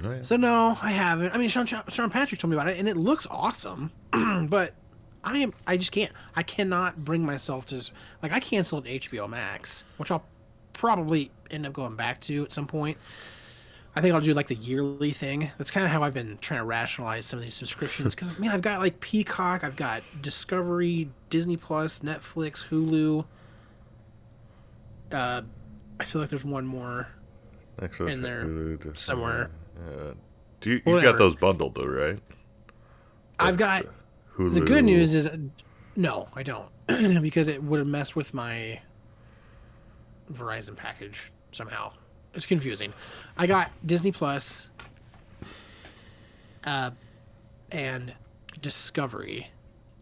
Oh, yeah. So no, I haven't. I mean, Sean Patrick told me about it, and it looks awesome. But I just can't. I cannot bring myself to like. I canceled HBO Max, which I'll probably end up going back to at some point. I think I'll do like the yearly thing. That's kind of how I've been trying to rationalize some of these subscriptions. Because man, I've got like Peacock, I've got Discovery, Disney Plus, Netflix, Hulu. I feel like there's one more in there somewhere. Do you got Whatever. those bundled though, right? I've got Hulu. the good news is no, I don't, because it would have messed with my Verizon package somehow. It's confusing. I got Disney Plus, and Discovery.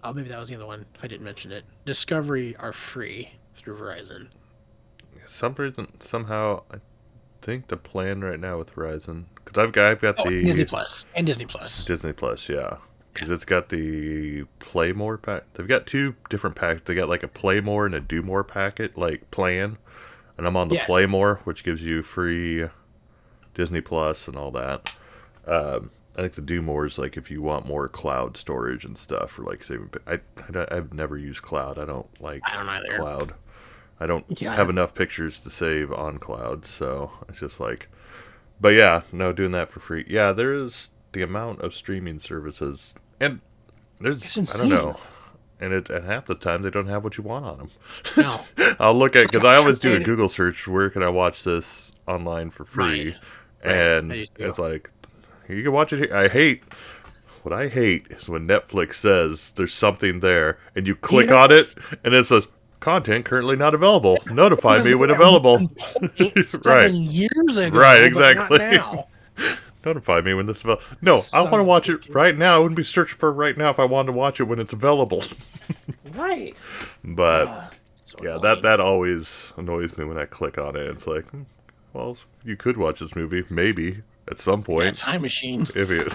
Oh, maybe that was the other one. If I didn't mention it, Discovery are free through Verizon. Some reason somehow I think the plan right now with Verizon because I've got Oh, the Disney Plus and Disney Plus. Disney Plus, yeah. Because it's got the Play More pack. They've got two different packs. They got like a Play More and a Do More packet, like plan. And I'm on the Yes. Play More, which gives you free Disney Plus and all that. I think the Do More is like if you want more cloud storage and stuff, or like saving. I've never used cloud. I don't like I don't either. cloud. I don't Yeah. have enough pictures to save on cloud, so it's just like. But yeah, no, doing that for free. Yeah, there is the amount of streaming services, and there's It's I insane. don't know, and half the time they don't have what you want on them. No. I'll look at because I always do a Right. Google search. Where can I watch this online for free? Right. And I used to. it's like you can watch it here. What I hate is when Netflix says there's something there, and you click on it, Yes. and it says content currently not available. Notify Because me when at available. one point 7 Right. years ago. Right, but exactly. not now. Notify me when this available. No, I Sons want to of watch it bitches. right now. I wouldn't be searching for it right now if I wanted to watch it when it's available. Right. But So yeah, annoying. that always annoys me when I click on it. It's like, well, you could watch this movie maybe at some Yeah, point time machine. if you.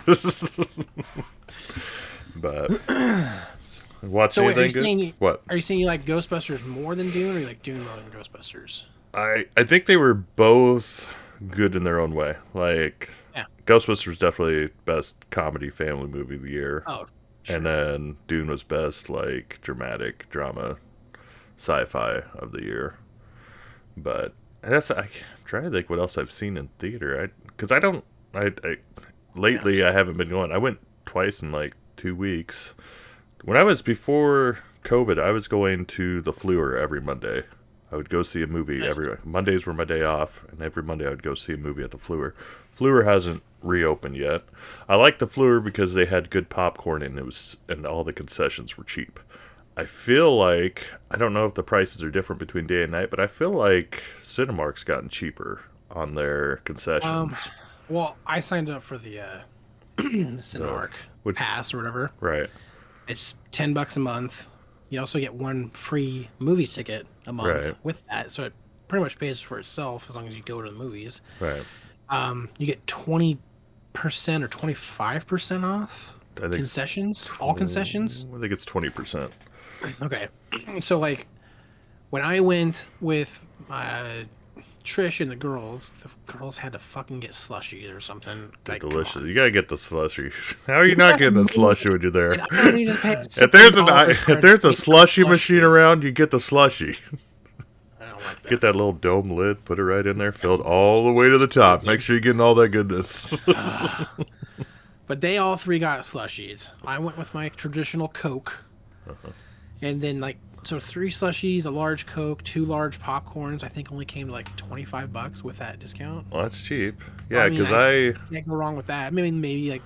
But watch So wait, anything good? What? are you saying you like Ghostbusters more than Dune, or you like Dune more than Ghostbusters? I think they were both good in their own way. Like Yeah. Ghostbusters definitely best comedy family movie of the year. Oh, sure. And then Dune was best like dramatic drama sci-fi of the year. But I'm trying to think what else I've seen in theater. Because I don't I lately I haven't been going. I went twice in like 2 weeks. When I was before COVID, I was going to the Fleur every Monday. I would go see a movie Nice. every Mondays were my day off, and every Monday I would go see a movie at the Fleur. Fleur hasn't reopened yet. I like the Fleur because they had good popcorn and and all the concessions were cheap. I feel like I don't know if the prices are different between day and night, but I feel like Cinemark's gotten cheaper on their concessions. Well, I signed up for the Cinemark which- Pass or whatever. Right. It's $10 a month. You also get one free movie ticket a month Right. with that, so it pretty much pays for itself as long as you go to the movies. Right. You get 20% or 25% off I think concessions, all concessions. I think it's 20%. Okay, so like when I went with Trish and the girls had to fucking get slushies or something. They're Like, come delicious. on. You gotta get the slushy. How are you not getting the slushy when you're there? And I don't need to pay If there's $16 for if there's a big slushy machine around, you get the slushy. I don't like that. Get that little dome lid, put it right in there, filled all the way to the top. Make sure you're getting all that goodness. But they all three got slushies. I went with my traditional Coke. And then so 3 slushies, a large Coke, 2 large popcorns, I think only came to like $25 with that discount. Well, that's cheap. Yeah, I mean, because Can't go wrong with that. I mean, maybe like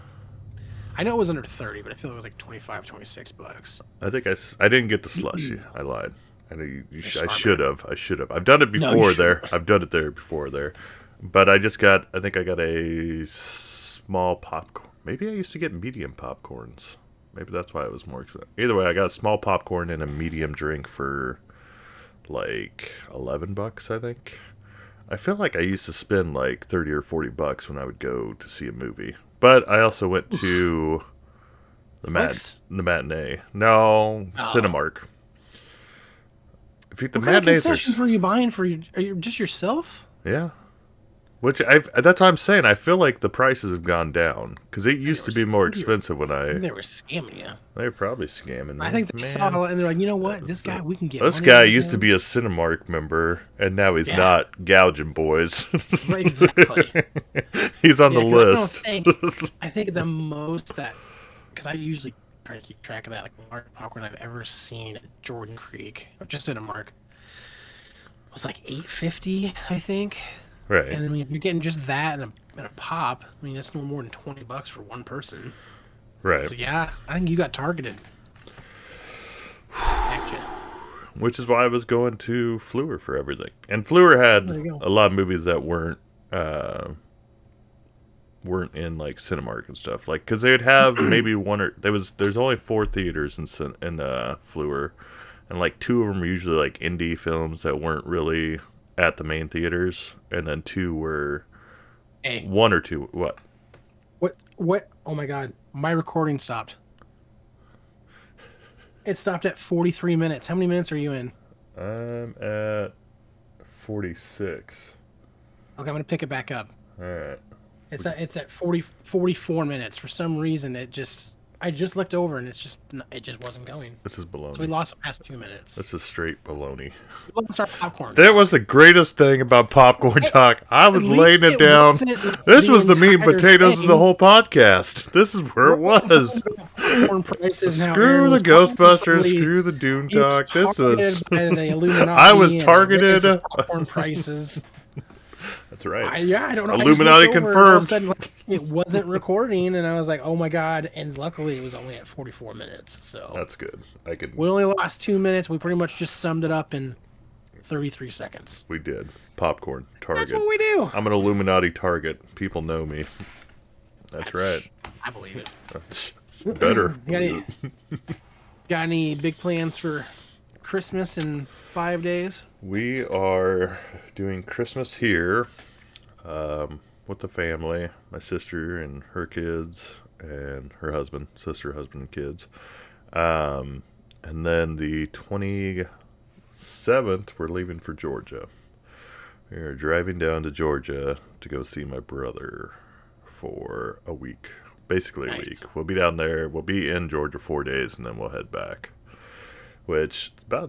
I know it was under 30, but I feel it was like 25, $26. I think I didn't get the slushy. I lied. I know I smart, should have. I should have. I've done it No, you before there. shouldn't. I've done it there before there. But I think I got a small popcorn. Maybe I used to get medium popcorns. Maybe that's why it was more expensive. Either way, I got a small popcorn and a medium drink for like $11, I think. I feel like I used to spend like 30 or $40 when I would go to see a movie. But I also went to Flicks? the matinee. No, Oh. Cinemark. If you, the What kind of matinees are, concessions were you buying for you? Are you just yourself? yeah. Which that's what I'm saying. I feel like the prices have gone down because it And they used were to be more scamming you. expensive when I. They were scamming you. They were probably scamming I me, think they man. saw it and they're like, you know That what? was This guy, we can get this money out guy of used to him. be a Cinemark member, and now he's Yeah, not gouging boys. right, exactly. He's on the Yeah, because list. I think the most that, because I usually try to keep track of that, like the largest popcorn I've ever seen at Jordan Creek, or just in a mark, was like 850, I think. Right, And then if you're getting just that and a pop, I mean, that's no more than $20 for one person. right. So yeah, I think you got targeted. Gotcha. Which is why I was going to Fluor for everything. And Fluor had There you go. a lot of movies that weren't in like Cinemark and stuff. Like because they'd have maybe one or there's only 4 theaters in Fluor, and like 2 of them were usually like indie films that weren't really at the main theaters, and then 2 were Hey, 1 or 2. What? what? Oh my God, my recording stopped. It stopped at 43 minutes. How many minutes are you in? I'm at 46. Okay, I'm gonna pick it back up. All right. It's at 44 minutes. For some reason, I just looked over and it just wasn't going. This is So we baloney. lost the past 2 minutes. This is straight baloney. We lost our popcorn That was talk. the greatest thing about popcorn talk. I At was laying least it it down. wasn't like This the was the meat and entire potatoes of the thing. whole podcast. This is where it We're talking was. about popcorn prices and how Screw Aaron the was Ghostbusters. possibly Screw the Dune he was talk. This was. targeted by the I was Illuminati and raised his targeted. popcorn prices. That's right. I don't know. I just looked Illuminati over and all of a confirmed. sudden like, it wasn't recording, and I was like, "Oh my God!" And luckily, it was only at 44 minutes. So That's good. I could. we only lost 2 minutes. We pretty much just summed it up in 33 seconds. We did. Popcorn. That's Target. what we do. I'm an Illuminati target. People know me. That's right. I believe it. That's better. Got any big plans for Christmas in 5 days? We are doing Christmas here with the family, my sister and her kids, and her husband, sister, husband, and kids. And then the 27th, we're leaving for Georgia. We are driving down to Georgia to go see my brother for a week. Basically, a Nice. week. We'll be down there. We'll be in Georgia 4 days, and then we'll head back. Which, my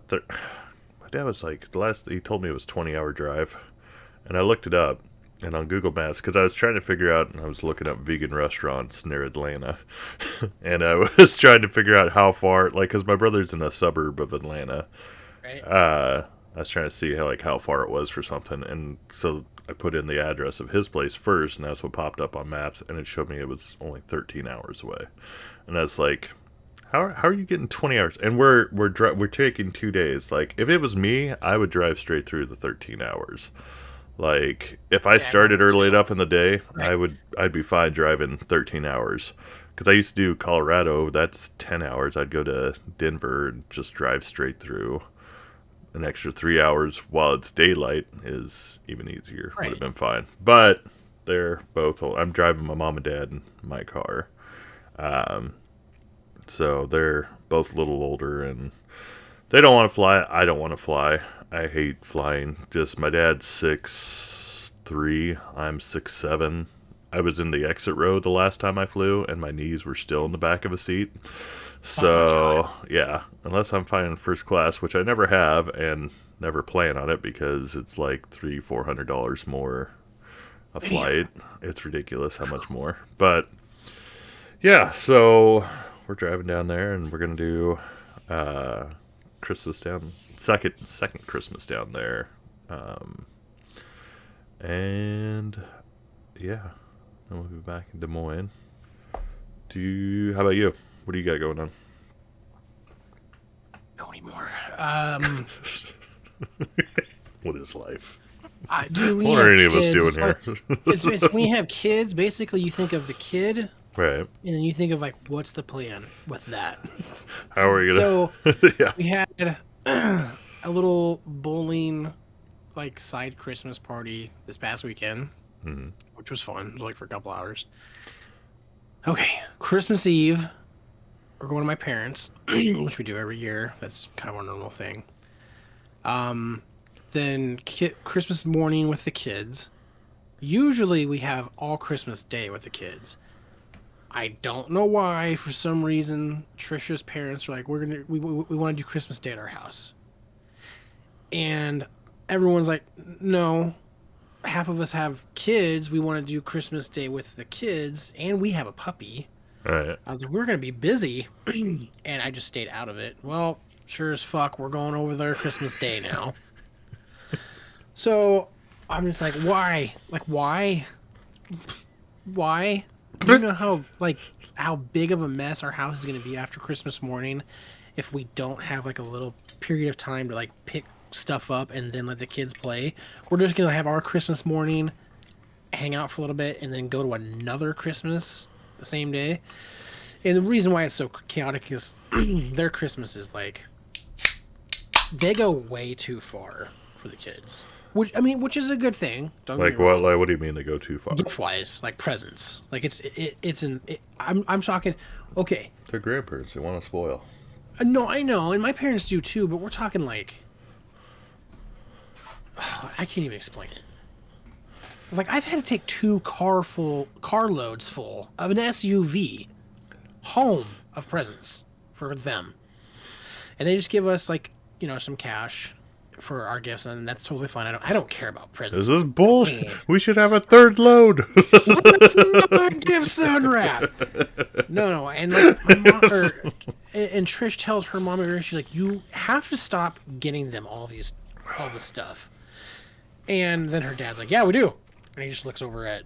dad was like, he told me it was 20-hour drive. And I looked it up, and on Google Maps, because I was trying to figure out, and I was looking up vegan restaurants near Atlanta. And I was trying to figure out how far, like, because my brother's in a suburb of Atlanta. Right. I was trying to see how far it was for something. And so I put in the address of his place first, and that's what popped up on maps, and it showed me it was only 13 hours away. And I was like, how are you getting 20 hours? And we're taking 2 days. Like, if it was me, I would drive straight through the 13 hours. Like, if I Yeah, started early chill. enough in the day, Right. I'd be fine driving 13 hours. Because I used to do Colorado, that's 10 hours. I'd go to Denver and just drive straight through. An extra 3 hours while it's daylight is even easier. Would have Right. been fine. But they're both old. I'm driving my mom and dad in my car. So they're both a little older, and they don't want to fly. I don't want to fly. I hate flying. Just my dad's 6'3". I'm 6'7". I was in the exit row the last time I flew, and my knees were still in the back of a seat. So yeah, unless I'm flying first class, which I never have, and never plan on it because it's like $300-400 more a Damn. flight. It's ridiculous how much more. But yeah, so we're driving down there, and we're gonna do Christmas down second Christmas down there, and yeah, then we'll be back in Des Moines. How about you? What do you got going on? No anymore. What is life? Dude, when you What are have any of us kids, doing it's here? like, it's when you have kids, basically you think of the kid, and Right. then you think of like, what's the plan with that? How are you So gonna? Yeah. we had a little bowling like side Christmas party this past weekend, Mm-hmm. which was fun. It was like for a couple hours. Okay, Christmas Eve, we're going to my parents, which we do every year. That's kind of a normal thing. Um, then Christmas morning with the kids. Usually we have all Christmas Day with the kids. I don't know why. For some reason, Trisha's parents are like, we want to do Christmas Day at our house, and everyone's like, no. Half of us have kids. We want to do Christmas Day with the kids, and we have a puppy. All right. I was like, we're gonna be busy, and I just stayed out of it. Well, sure as fuck, we're going over there Christmas Day now. So I'm just like, why? Like, why? Why? Do you know how big of a mess our house is gonna be after Christmas morning if we don't have like a little period of time to like pick stuff up and then let the kids play? We're just gonna have our Christmas morning, hang out for a little bit, and then go to another Christmas the same day. And the reason why it's so chaotic is their Christmas is like they go way too far for the kids. Which is a good thing. Don't get Like me what? wrong. Like what do you mean they go too far? Gift wise, like presents, like I'm talking. Okay, They're grandparents. They want to spoil. no, I know, and my parents do too. But we're talking like I can't even explain it. Like I've had to take car loads full of an SUV home of presents for them, and they just give us like some cash for our gifts, and that's totally fine. I don't care about presents. Is this bullshit? We should have a third load. Let's not gifts unwrap. No, and like my mom and Trish tells her mom, she's like, you have to stop getting them all this stuff. And then her dad's like, yeah, we do. And he just looks over at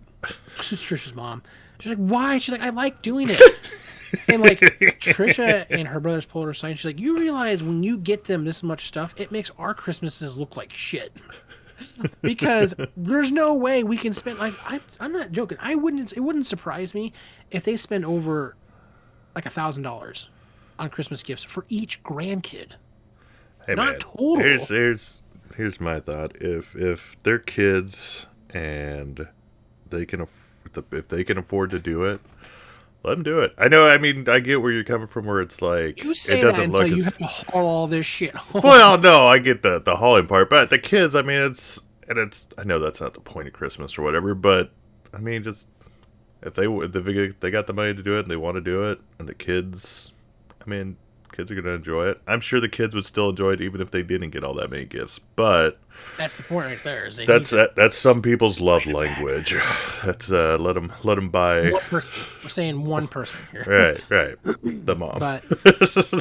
Trish's mom. She's like, why? She's like, I like doing it. And like Trisha and her brothers pulled her aside. She's like, you realize when you get them this much stuff, it makes our Christmases look like shit. Because there's no way we can spend like I'm not joking. It wouldn't surprise me if they spend over like $1,000 on Christmas gifts for each grandkid. Hey Not man, total. here's my thought. If they're kids and they can if they can afford to do it, let them do it. I know. I mean, I get where you're coming from. Where it's like You say it that doesn't until look you as have to haul all this shit home. well. No, I get the hauling part, but the kids. I mean, it's. I know that's not the point of Christmas or whatever, but I mean, just if they got the money to do it and they want to do it, and the kids, I mean, kids are gonna enjoy it. I'm sure the kids would still enjoy it even if they didn't get all that many gifts. But That's the point right there. Is that's some people's love language. That's let them buy. one person. We're saying one person here. Right, the mom. But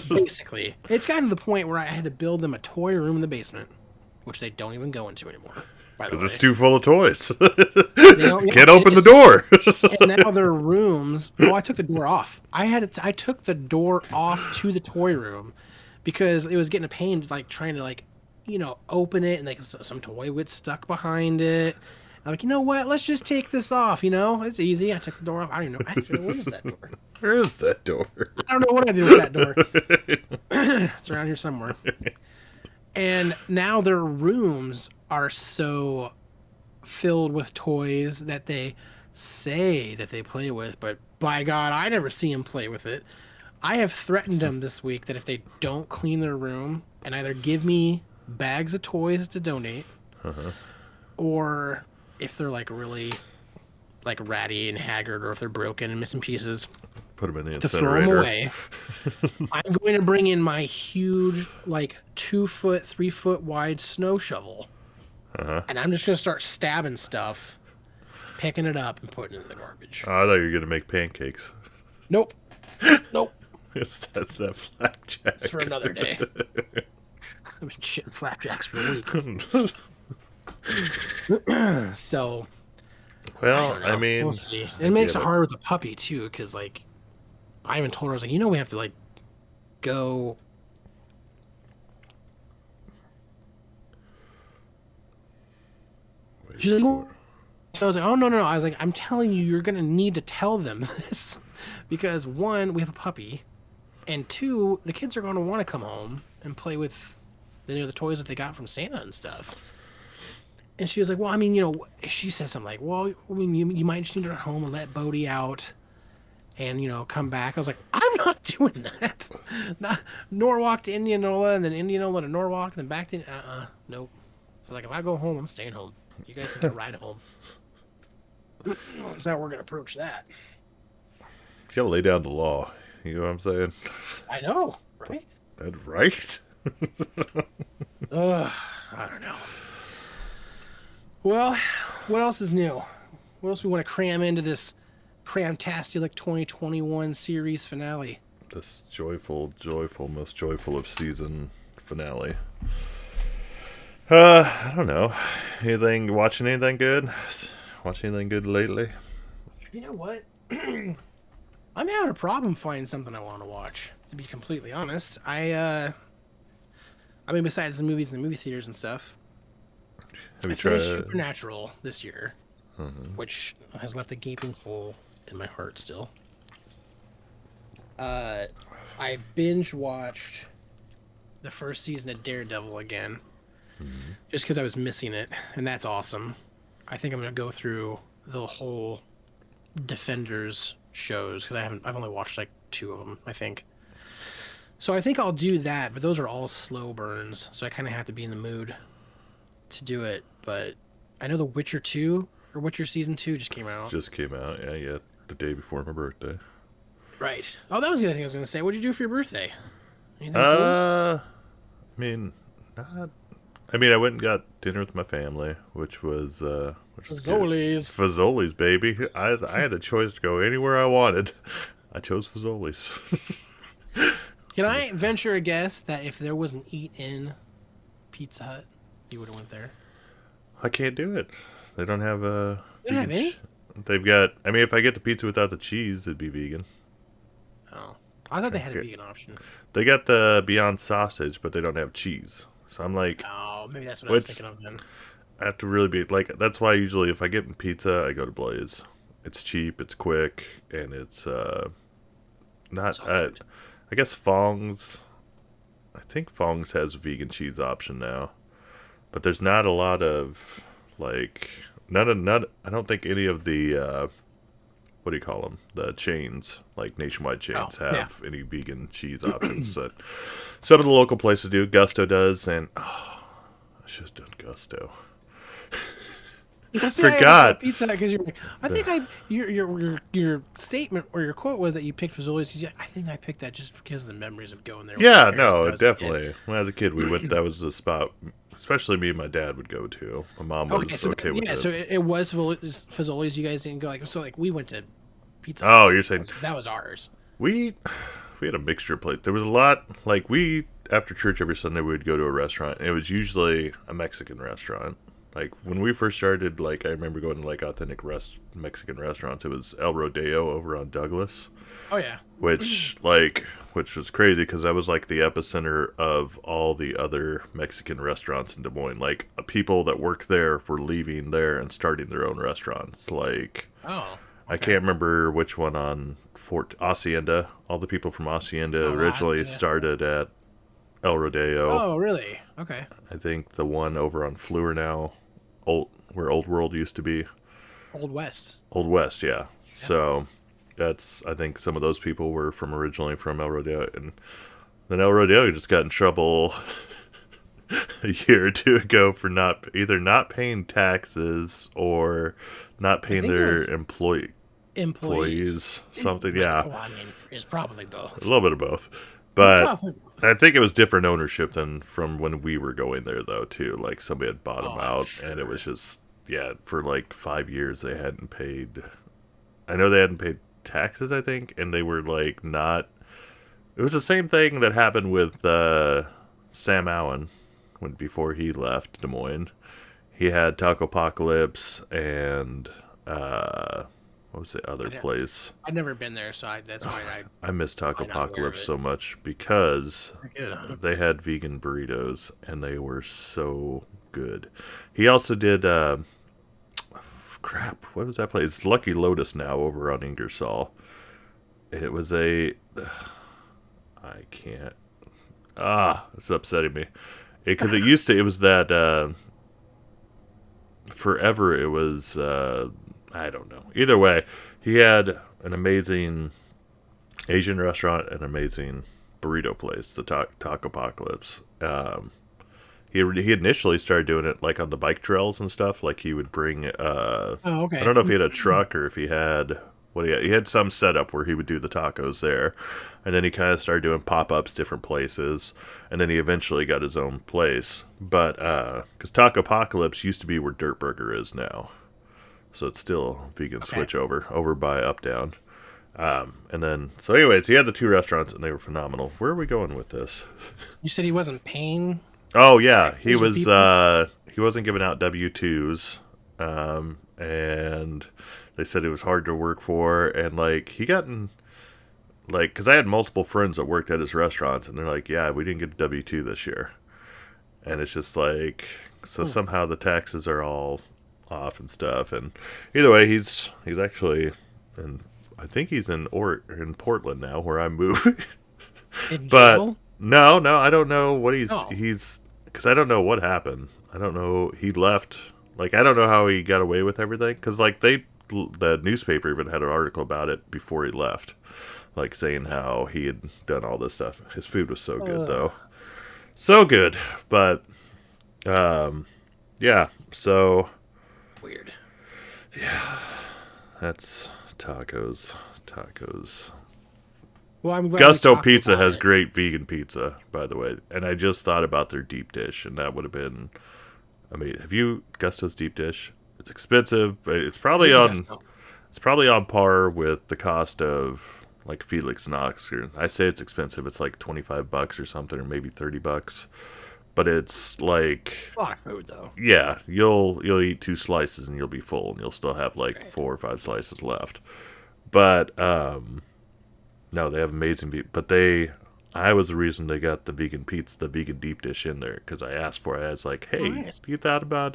basically, it's gotten to the point where I had to build them a toy room in the basement, which they don't even go into anymore. By the way, It's too full of toys. Yeah, Can't open the door. And now their rooms. Oh, I took the door off. I took the door off to the toy room because it was getting a pain, like trying to open it, and like some toy would stuck behind it. I'm like, you know what? Let's just take this off. It's easy. I took the door off. I don't even know. Actually, where is that door? Where is that door? I don't know what I did with that door. It's around here somewhere. And now their rooms are so filled with toys that they say that they play with, but by God, I never see them play with it. I have threatened them this week that if they don't clean their room and either give me bags of toys to donate, or if they're like really like ratty and haggard, or if they're broken and missing pieces, Put them in the to throw them incinerator. away. I'm going to bring in my huge, like 2-foot, 3-foot wide snow shovel, and I'm just going to start stabbing stuff, picking it up, and putting it in the garbage. Oh, I thought you were gonna make pancakes. Nope. Nope. That's that flapjack. It's for another day. I've been shitting flapjacks for a week. So, Well, don't know. I mean, We'll see. I It makes get it hard with the puppy too, because like I even told her, I was like, we have to like go. She's like, before. "Oh." So I was like, oh, no, no, no. I was like, I'm telling you, you're going to need to tell them this because one, we have a puppy, and two, the kids are going to want to come home and play with the toys that they got from Santa and stuff. And she was like, well, I mean, she says something like, well, I mean, you might just need to run home and let Bodie out and, come back. I was like, I'm not doing that. Not, Norwalk to Indianola and then Indianola to Norwalk, then back to, nope. I was like, if I go home, I'm staying home. You guys can get a ride home. That's how we're going to approach that. You gotta lay down the law. You know what I'm saying? I know, right? That's right. Ugh, I don't know. Well, what else is new? What else we want to cram into this Cramtastic 2021 series finale? This joyful, joyful, most joyful of season finale. I don't know. Watching anything good? Watching anything good lately? You know what? I'm having a problem finding something I want to watch. To be completely honest, I mean, besides the movies in the movie theaters and stuff, Have you I finished tried? Supernatural this year, which has left a gaping hole in my heart still. I binge watched the first season of Daredevil again, just because I was missing it, and that's awesome. I think I'm gonna go through the whole Defenders shows because I've only watched like 2 of them, I think. So I think I'll do that, but those are all slow burns, so I kind of have to be in the mood to do it. But I know The Witcher 2 or Witcher season 2 just came out. Just came out. Yeah, the day before my birthday. Right. Oh, that was the other thing I was gonna say. What'd you do for your birthday? Anything cool? I mean, not. I mean, I went and got dinner with my family, which was good. Zoli's. Fazoli's, baby. I had the choice to go anywhere I wanted. I chose Fazoli's. Can I venture a guess that if there was an eat-in Pizza Hut, you would have went there? I can't do it. They don't have a. They don't have any? They've got. I mean, if I get the pizza without the cheese, it'd be vegan. Oh, I thought they had a vegan option. They got the Beyond Sausage, but they don't have cheese. So I'm like, Oh, maybe that's what I was thinking of then. I have to really be like. That's why usually if I get pizza, I go to Blaze. It's cheap, it's quick, and it's not. So I guess Fong's. I think Fong's has a vegan cheese option now, but there's not a lot of like none. I don't think any of the what do you call them? The chains, like nationwide chains, have any vegan cheese options. So some of the local places do. Gusto does, and I should have done Gusto. Forgot Pizza because you're. I think your statement or your quote was that you picked Fazoli's. I think I picked that just because of the memories of going there. Yeah, no, definitely. When I was a kid, we went. That was the spot. Especially me and my dad would go to. My mom was okay with it. So it was Fazoli's. You guys didn't go like we went to Pizza. Oh, you're saying that was ours. We had a mixture of places. There was a lot. Like after church every Sunday, we would go to a restaurant. And it was usually a Mexican restaurant. Like when we first started, like I remember going to like authentic Mexican restaurants. It was El Rodeo over on Douglas. Oh yeah. Which was crazy because that was like the epicenter of all the other Mexican restaurants in Des Moines. Like people that work there were leaving there and starting their own restaurants. Like I can't remember which one on Fort Hacienda. All the people from Hacienda originally started at El Rodeo. Oh really? Okay. I think the one over on Fleur now, where Old World used to be. Old West. Old West, yeah. So I think some of those people were originally from El Rodeo, and then El Rodeo just got in trouble a year or two ago for either not paying taxes or not paying their employees something. Yeah, well, I mean, it's probably both. A little bit of both, but I think it was different ownership than from when we were going there though too. Like somebody had bought them out, and it was just for like 5 years they hadn't paid. I know they hadn't paid taxes, I think, and they were like not. It was the same thing that happened with Sam Allen before he left Des Moines. He had Taco Apocalypse and what was the other place? I've never been there, so that's why I miss Taco Apocalypse so much because they had vegan burritos and they were so good. He also did crap. What was that place? It's Lucky Lotus now over on Ingersoll. It was a. I can't. It's upsetting me. Because it used to. It was that. Forever it was. I don't know. Either way, he had an amazing Asian restaurant, an amazing burrito place, the Taco Apocalypse. He initially started doing it like on the bike trails and stuff. Like he would bring. Oh, I okay. don't know if he had a truck or if he had what he had. He had some setup where he would do the tacos there, and then he kind of started doing pop ups different places, and then he eventually got his own place. But because Taco Apocalypse used to be where Dirt Burger is now, so it's still vegan Okay. switch over by Up Down. And then so anyways, he had the two restaurants and they were phenomenal. Where are we going with this? You said he wasn't paying Oh yeah, he taxes or was. people? He wasn't giving out W-2s, and they said it was hard to work for. And like he got in, like, because I had multiple friends that worked at his restaurants, and they're like, "Yeah, we didn't get a W-2 this year," and it's just like, so somehow the taxes are all off and stuff. And either way, he's actually, and I think he's in Portland now, where I moved. In But jail? no, I don't know what No. he's because I don't know what happened. I don't know. He left. Like I don't know how he got away with everything. Because like the newspaper even had an article about it before he left, like saying how he had done all this stuff. His food was so good though, so good. But yeah. So Weird. that's tacos. Well, I'm glad we Gusto talked Pizza about has it. great vegan pizza, by the way. And I just thought about their deep dish, and that would have been. I mean, have you Gusto's deep dish? It's expensive, but it's I've probably been to on. Gusto. It's probably on par with the cost of like Felix Knox. I say it's expensive. It's like $25 or something, or maybe $30. But it's like, A lot of food though. yeah, you'll eat 2 slices and you'll be full, and you'll still have like Right. 4 or 5 slices left. But no, they have amazing but I was the reason they got the vegan pizza, the vegan deep dish in there because I asked for it. I was like, Oh, "Hey, nice. you thought about?"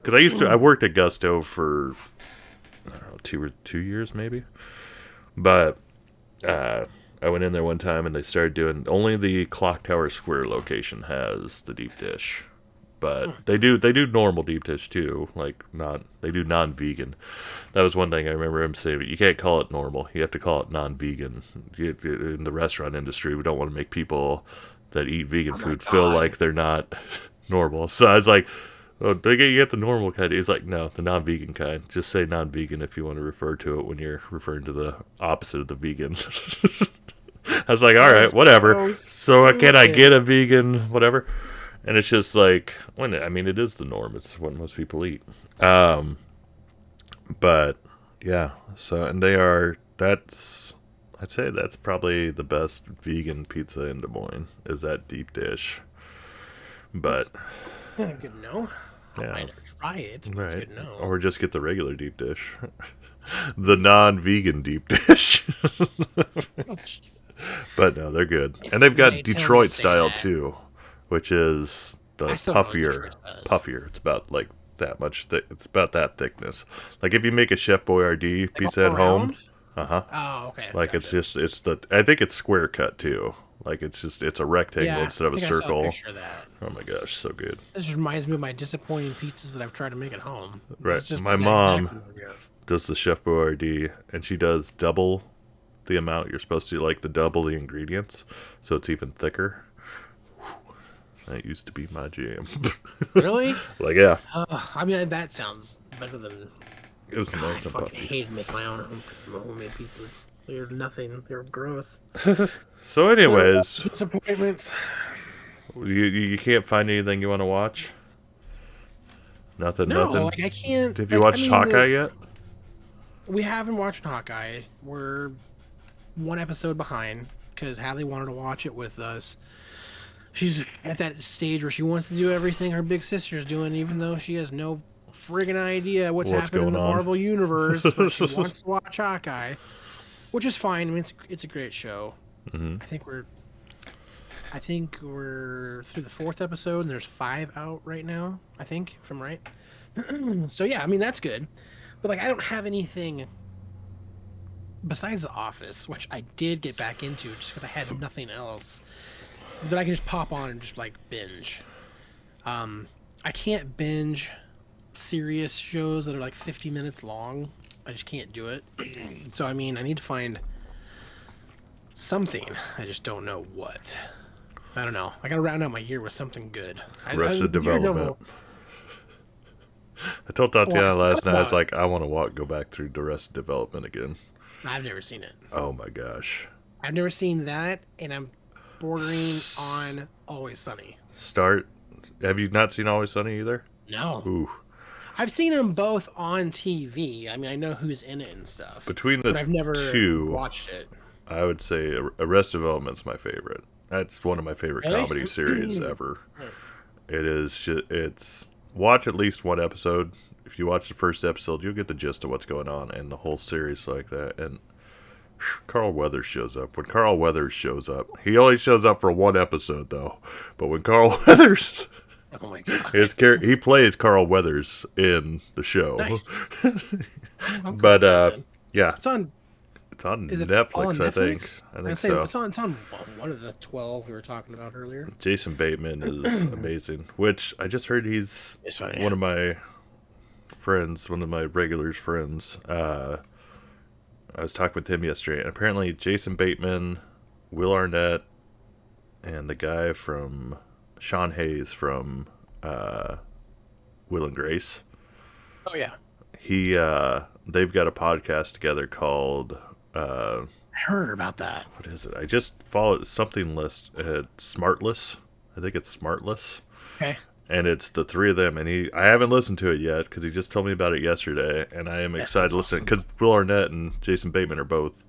Because I worked at Gusto for I don't know 2 years maybe, but I went in there one time and they started doing only the Clock Tower Square location has the deep dish. But they do normal deep dish too, like not they do non-vegan. That was one thing I remember him saying. But you can't call it normal. You have to call it non-vegan. In the restaurant industry, we don't want to make people that eat vegan Oh my food feel god. like they're not normal. So I was like, "Oh, you get the normal kind." He's like, "No, the non-vegan kind. Just say non-vegan if you want to refer to it when you're referring to the opposite of the vegan." I was like, "All right, That's whatever." so So can I stupid. get a vegan whatever? And it's just like, when I mean, it is the norm. It's what most people eat. But yeah. So and they are. That's. I'd say that's probably the best vegan pizza in Des Moines. Is that deep dish? But That's good to know. I yeah, might never try it, but it's right. good to know. Or just get the regular deep dish, the non-vegan deep dish. Oh, Jesus. But no, they're good, and they've If got they tell me to Detroit say style that, too, which is the I still know what puffier. Detroit does. Puffier. It's about like that much. It's about that thickness. Like if you make a Chef Boyardee Like pizza all at home, around? uh huh. Oh, okay, Like it's gotcha. just it's the. I think it's square cut too. Like it's a rectangle Yeah, instead of I a think I saw a circle. picture of that. Oh my gosh, so good. This reminds me of my disappointing pizzas that I've tried to make at home. Right. That's just My the exact mom memory of. does the Chef Boyardee, and she does double the amount you're supposed to, like the double the ingredients, so it's even thicker. That used to be my jam. Really? Like yeah, I mean, that sounds better than. it was God, I nice and fucking puffy. hated making my homemade pizzas. They're nothing. They're gross. So, So there were lots anyways, of disappointments. you can't find anything you want to watch? Nothing, No, nothing. like I can't. Have you Like I watched mean, Hawkeye yet? we haven't watched Hawkeye. We're one episode behind because Hadley wanted to watch it with us. She's at that stage where she wants to do everything her big sister's doing, even though she has no friggin' idea what's What's happening in going the on? Marvel universe. But she wants to watch Hawkeye, which is fine. I mean, it's a great show. Hmm. I think we're through the 4th episode, and there's 5 out right now. I think, if I'm right. So yeah, I mean that's good. But like, I don't have anything besides The Office, which I did get back into just because I had nothing else that I can just pop on and just like binge. I can't binge serious shows that are like 50 minutes long. I just can't do it. So I mean, I need to find something. I just don't know what. I don't know. I gotta round out my year with something good. Arrested Development. Daredevil. I told Tatiana Well, last night, I was like, I want to go back through Arrested Development again. I've never seen it. Oh my gosh. I've never seen that, and I'm bordering on Always Sunny. Have you not seen Always Sunny either? No. Ooh. I've seen them both on TV. I mean, I know who's in it and stuff. Between but the I've never two, watched it. I would say Arrested Development's my favorite. That's one of my favorite Really? comedy series ever. It is it's watch at least one episode. If you watch the first episode, you'll get the gist of what's going on, and the whole series like that. And Carl Weathers shows up. When Carl Weathers shows up, he only shows up for one episode though. But when Carl Weathers, Oh my god, he plays Carl Weathers in the show. nice. But yeah, It's on. it's on Is it all on Netflix. I think. Netflix? I think say so. It's on one of the 12 we were talking about earlier. Jason Bateman is amazing. Which I just heard he's It's funny. one of my friends, one of my regulars' friends. I was talking with him yesterday, and apparently Jason Bateman, Will Arnett, and the guy from Sean Hayes from Will and Grace. Oh yeah, They've got a podcast together called I heard about that. what is it? I just followed something list. Smartless. I think it's Smartless. Okay. And it's the three of them, and I haven't listened to it yet because he just told me about it yesterday, and I am excited to listen because Will Arnett and Jason Bateman are both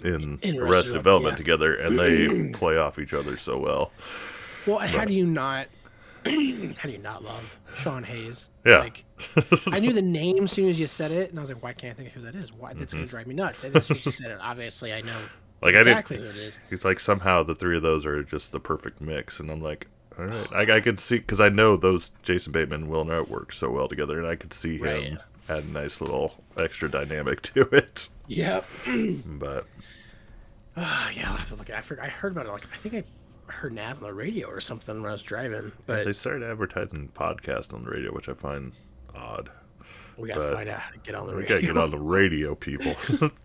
in Arrested Development together, and they play off each other so well. Well, how do you not love Sean Hayes? Yeah. Like, I knew the name as soon as you said it, and I was like, why can't I think of who that is? Why? That's gonna drive me nuts. And as soon as you said it, obviously I know Like exactly who it is. He's like somehow the three of those are just the perfect mix, and I'm like, all right, I could see because I know those Jason Bateman and Will Arnett work so well together, and I could see him add a nice little extra dynamic to it. Yep. But Yeah, I'll have to look at it. I heard about it. Like, I think I heard an ad on the radio or something when I was driving. But they started advertising podcasts on the radio, which I find odd. we gotta find out how to get on the We radio. gotta get on the radio, people.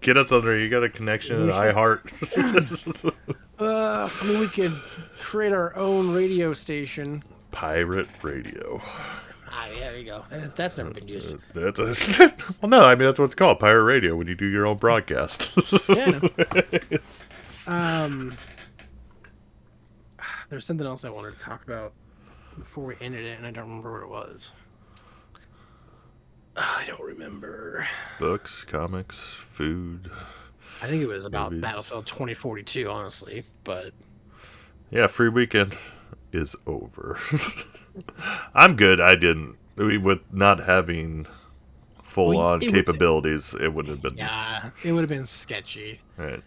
Get us on there. You got a connection at iHeart. I mean, we could create our own radio station. Pirate radio. Yeah, there you go. That's never been used. Well, no, I mean that's what it's called, pirate radio, when you do your own broadcast. Yeah. I know. There's something else I wanted to talk about before we ended it, and I don't remember what it was. I don't remember. Books, comics, food. I think it was about Movies. Battlefield 2042, honestly, but Yeah, free weekend is over. I'm good. With not having full-on capabilities, it would have been... yeah, it would have been sketchy. Right.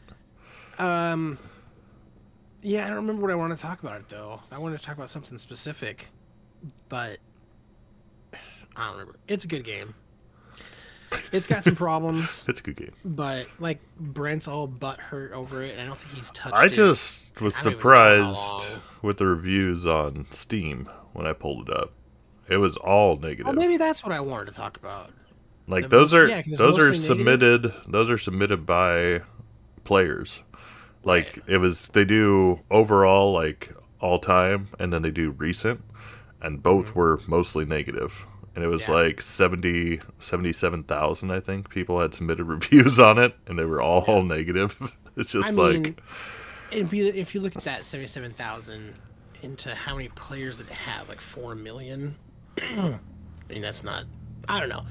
Yeah, I don't remember what I wanted to talk about it, though. I wanted to talk about something specific, but I don't remember. It's a good game. It's got some problems, It's a good game. but, like, Brent's all butthurt over it, and I don't think he's touched I it. just was I don't even know how surprised long. with the reviews on Steam when I pulled it up. It was all negative. Well, maybe that's what I wanted to talk about. Like The those most- are yeah, 'cause it's those are mostly submitted those are submitted by players. Like they do overall like all time, and then they do recent, and both were mostly negative. And it was like 77,000, I think, people had submitted reviews on it, and they were all negative. It's just I mean, if you look at that 77,000 into how many players did it have, like 4 million. I mean, that's not. I don't know.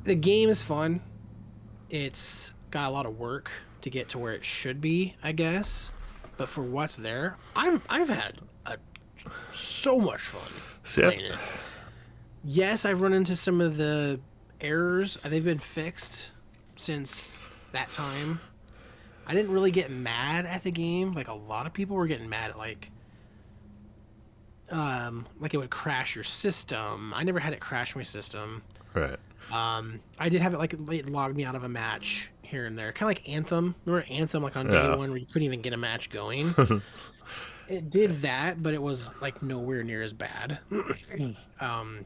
The game is fun. It's got a lot of work to get to where it should be, I guess. But for what's there, I've had so much fun playing it. Yes, I've run into some of the errors. They've been fixed since that time. I didn't really get mad at the game. Like, a lot of people were getting mad at, like it would crash your system. I never had it crash my system. right. I did have it like it logged me out of a match here and there, kind of like Anthem. Remember Anthem, like on day Yeah. one where you couldn't even get a match going. It did that, but it was like nowhere near as bad. um,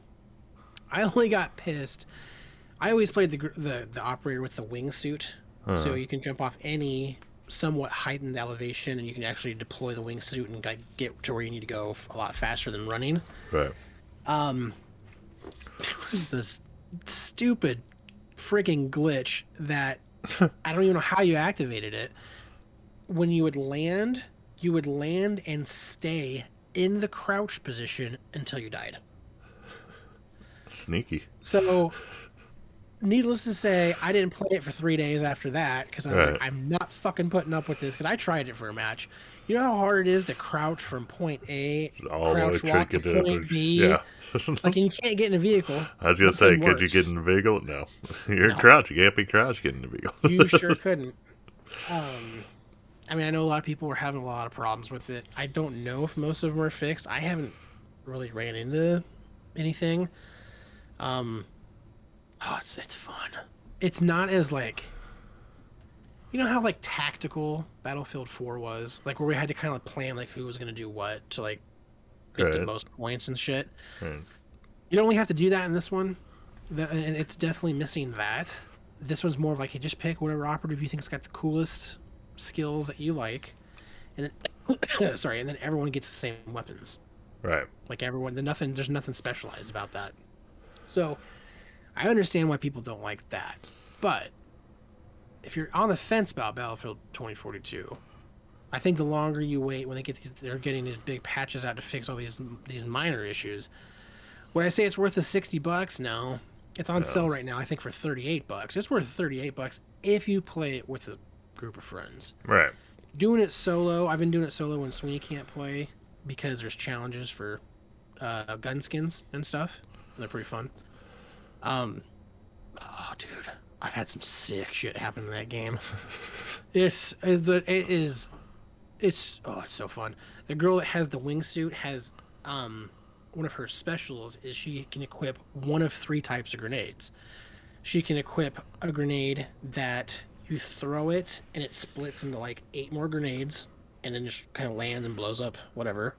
I only got pissed. I always played the operator with the wingsuit, so Uh, you can jump off any somewhat heightened elevation, and you can actually deploy the wingsuit and like get to where you need to go a lot faster than running. right. Um, it was this stupid freaking glitch that I don't even know how you activated it. When you would land and stay in the crouch position until you died. Sneaky. So, needless to say, I didn't play it for 3 days after that because I was like, Right. I'm not fucking putting up with this because I tried it for a match. You know how hard it is to crouch from point A, All the way crouch walk to trick it. point B? Yeah. Like, and you can't get in a vehicle. I was gonna say, Nothing could you get works. in the vehicle? No. You're No, crouch. You can't be crouch getting in the vehicle. you sure couldn't. Um, I mean, I know a lot of people were having a lot of problems with it. I don't know if most of them are fixed. I haven't really ran into anything. Um, oh, it's fun. It's not as like you know how like tactical Battlefield 4 was, like where we had to kind of plan like who was gonna do what to like get the Right. most points and shit. Right. You don't really have to do that in this one, and it's definitely missing that. This one's more of like you just pick whatever operative you think's got the coolest skills that you like, and then sorry, and then everyone gets the same weapons. Right. Like everyone, there's nothing specialized about that. So I understand why people don't like that, but if you're on the fence about Battlefield 2042, I think the longer you wait when they're getting these big patches out to fix all these minor issues. Would I say it's worth the $60? No. It's on No. sale right now, I think for $38. It's worth $38 if you play it with a group of friends. Right. Doing it solo, I've been doing it solo when Sweeney can't play because there's challenges for gun skins and stuff. And they're pretty fun. Um, oh, dude, I've had some sick shit happen in that game. It's so fun. The girl that has the wingsuit has one of her specials is she can equip one of three types of grenades. She can equip a grenade that you throw it and it splits into like 8 more grenades and then just kind of lands and blows up whatever.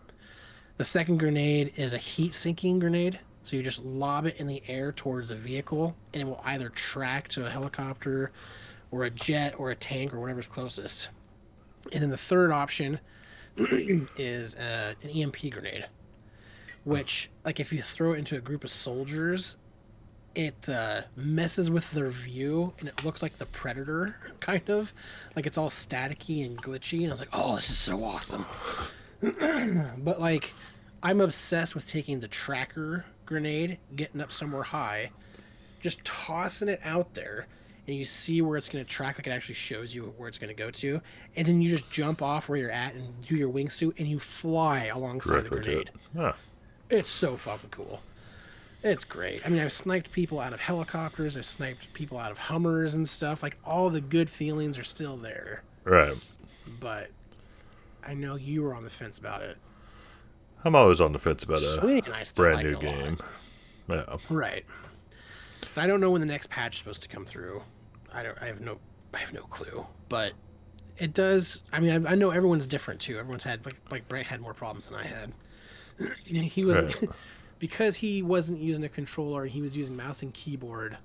The second grenade is a heat sinking grenade. So you just lob it in the air towards a vehicle and it will either track to a helicopter or a jet or a tank or whatever's closest. And then the third option is an EMP grenade, which, like, if you throw it into a group of soldiers, it messes with their view and it looks like the Predator, kind of. Like, it's all staticky and glitchy. And I was like, oh, this is so awesome. But, like, I'm obsessed with taking the tracker grenade, getting up somewhere high, just tossing it out there, and you see where it's going to track, like it actually shows you where it's going to go to, and then you just jump off where you're at and do your wingsuit, and you fly alongside the Directly to it. grenade. Huh. It's so fucking cool. It's great. I mean, I've sniped people out of helicopters, I've sniped people out of Hummers and stuff. Like, all the good feelings are still there, Right. but I know you were on the fence about it. I'm always on the fence about a Sweeney and I still brand like new it a lot. game. Yeah. Right. But I don't know when the next patch is supposed to come through. I have no clue. But it does. I mean, I know everyone's different too. Everyone's had like Brent had more problems than I had. He wasn't Right. because he wasn't using a controller and he was using mouse and keyboard.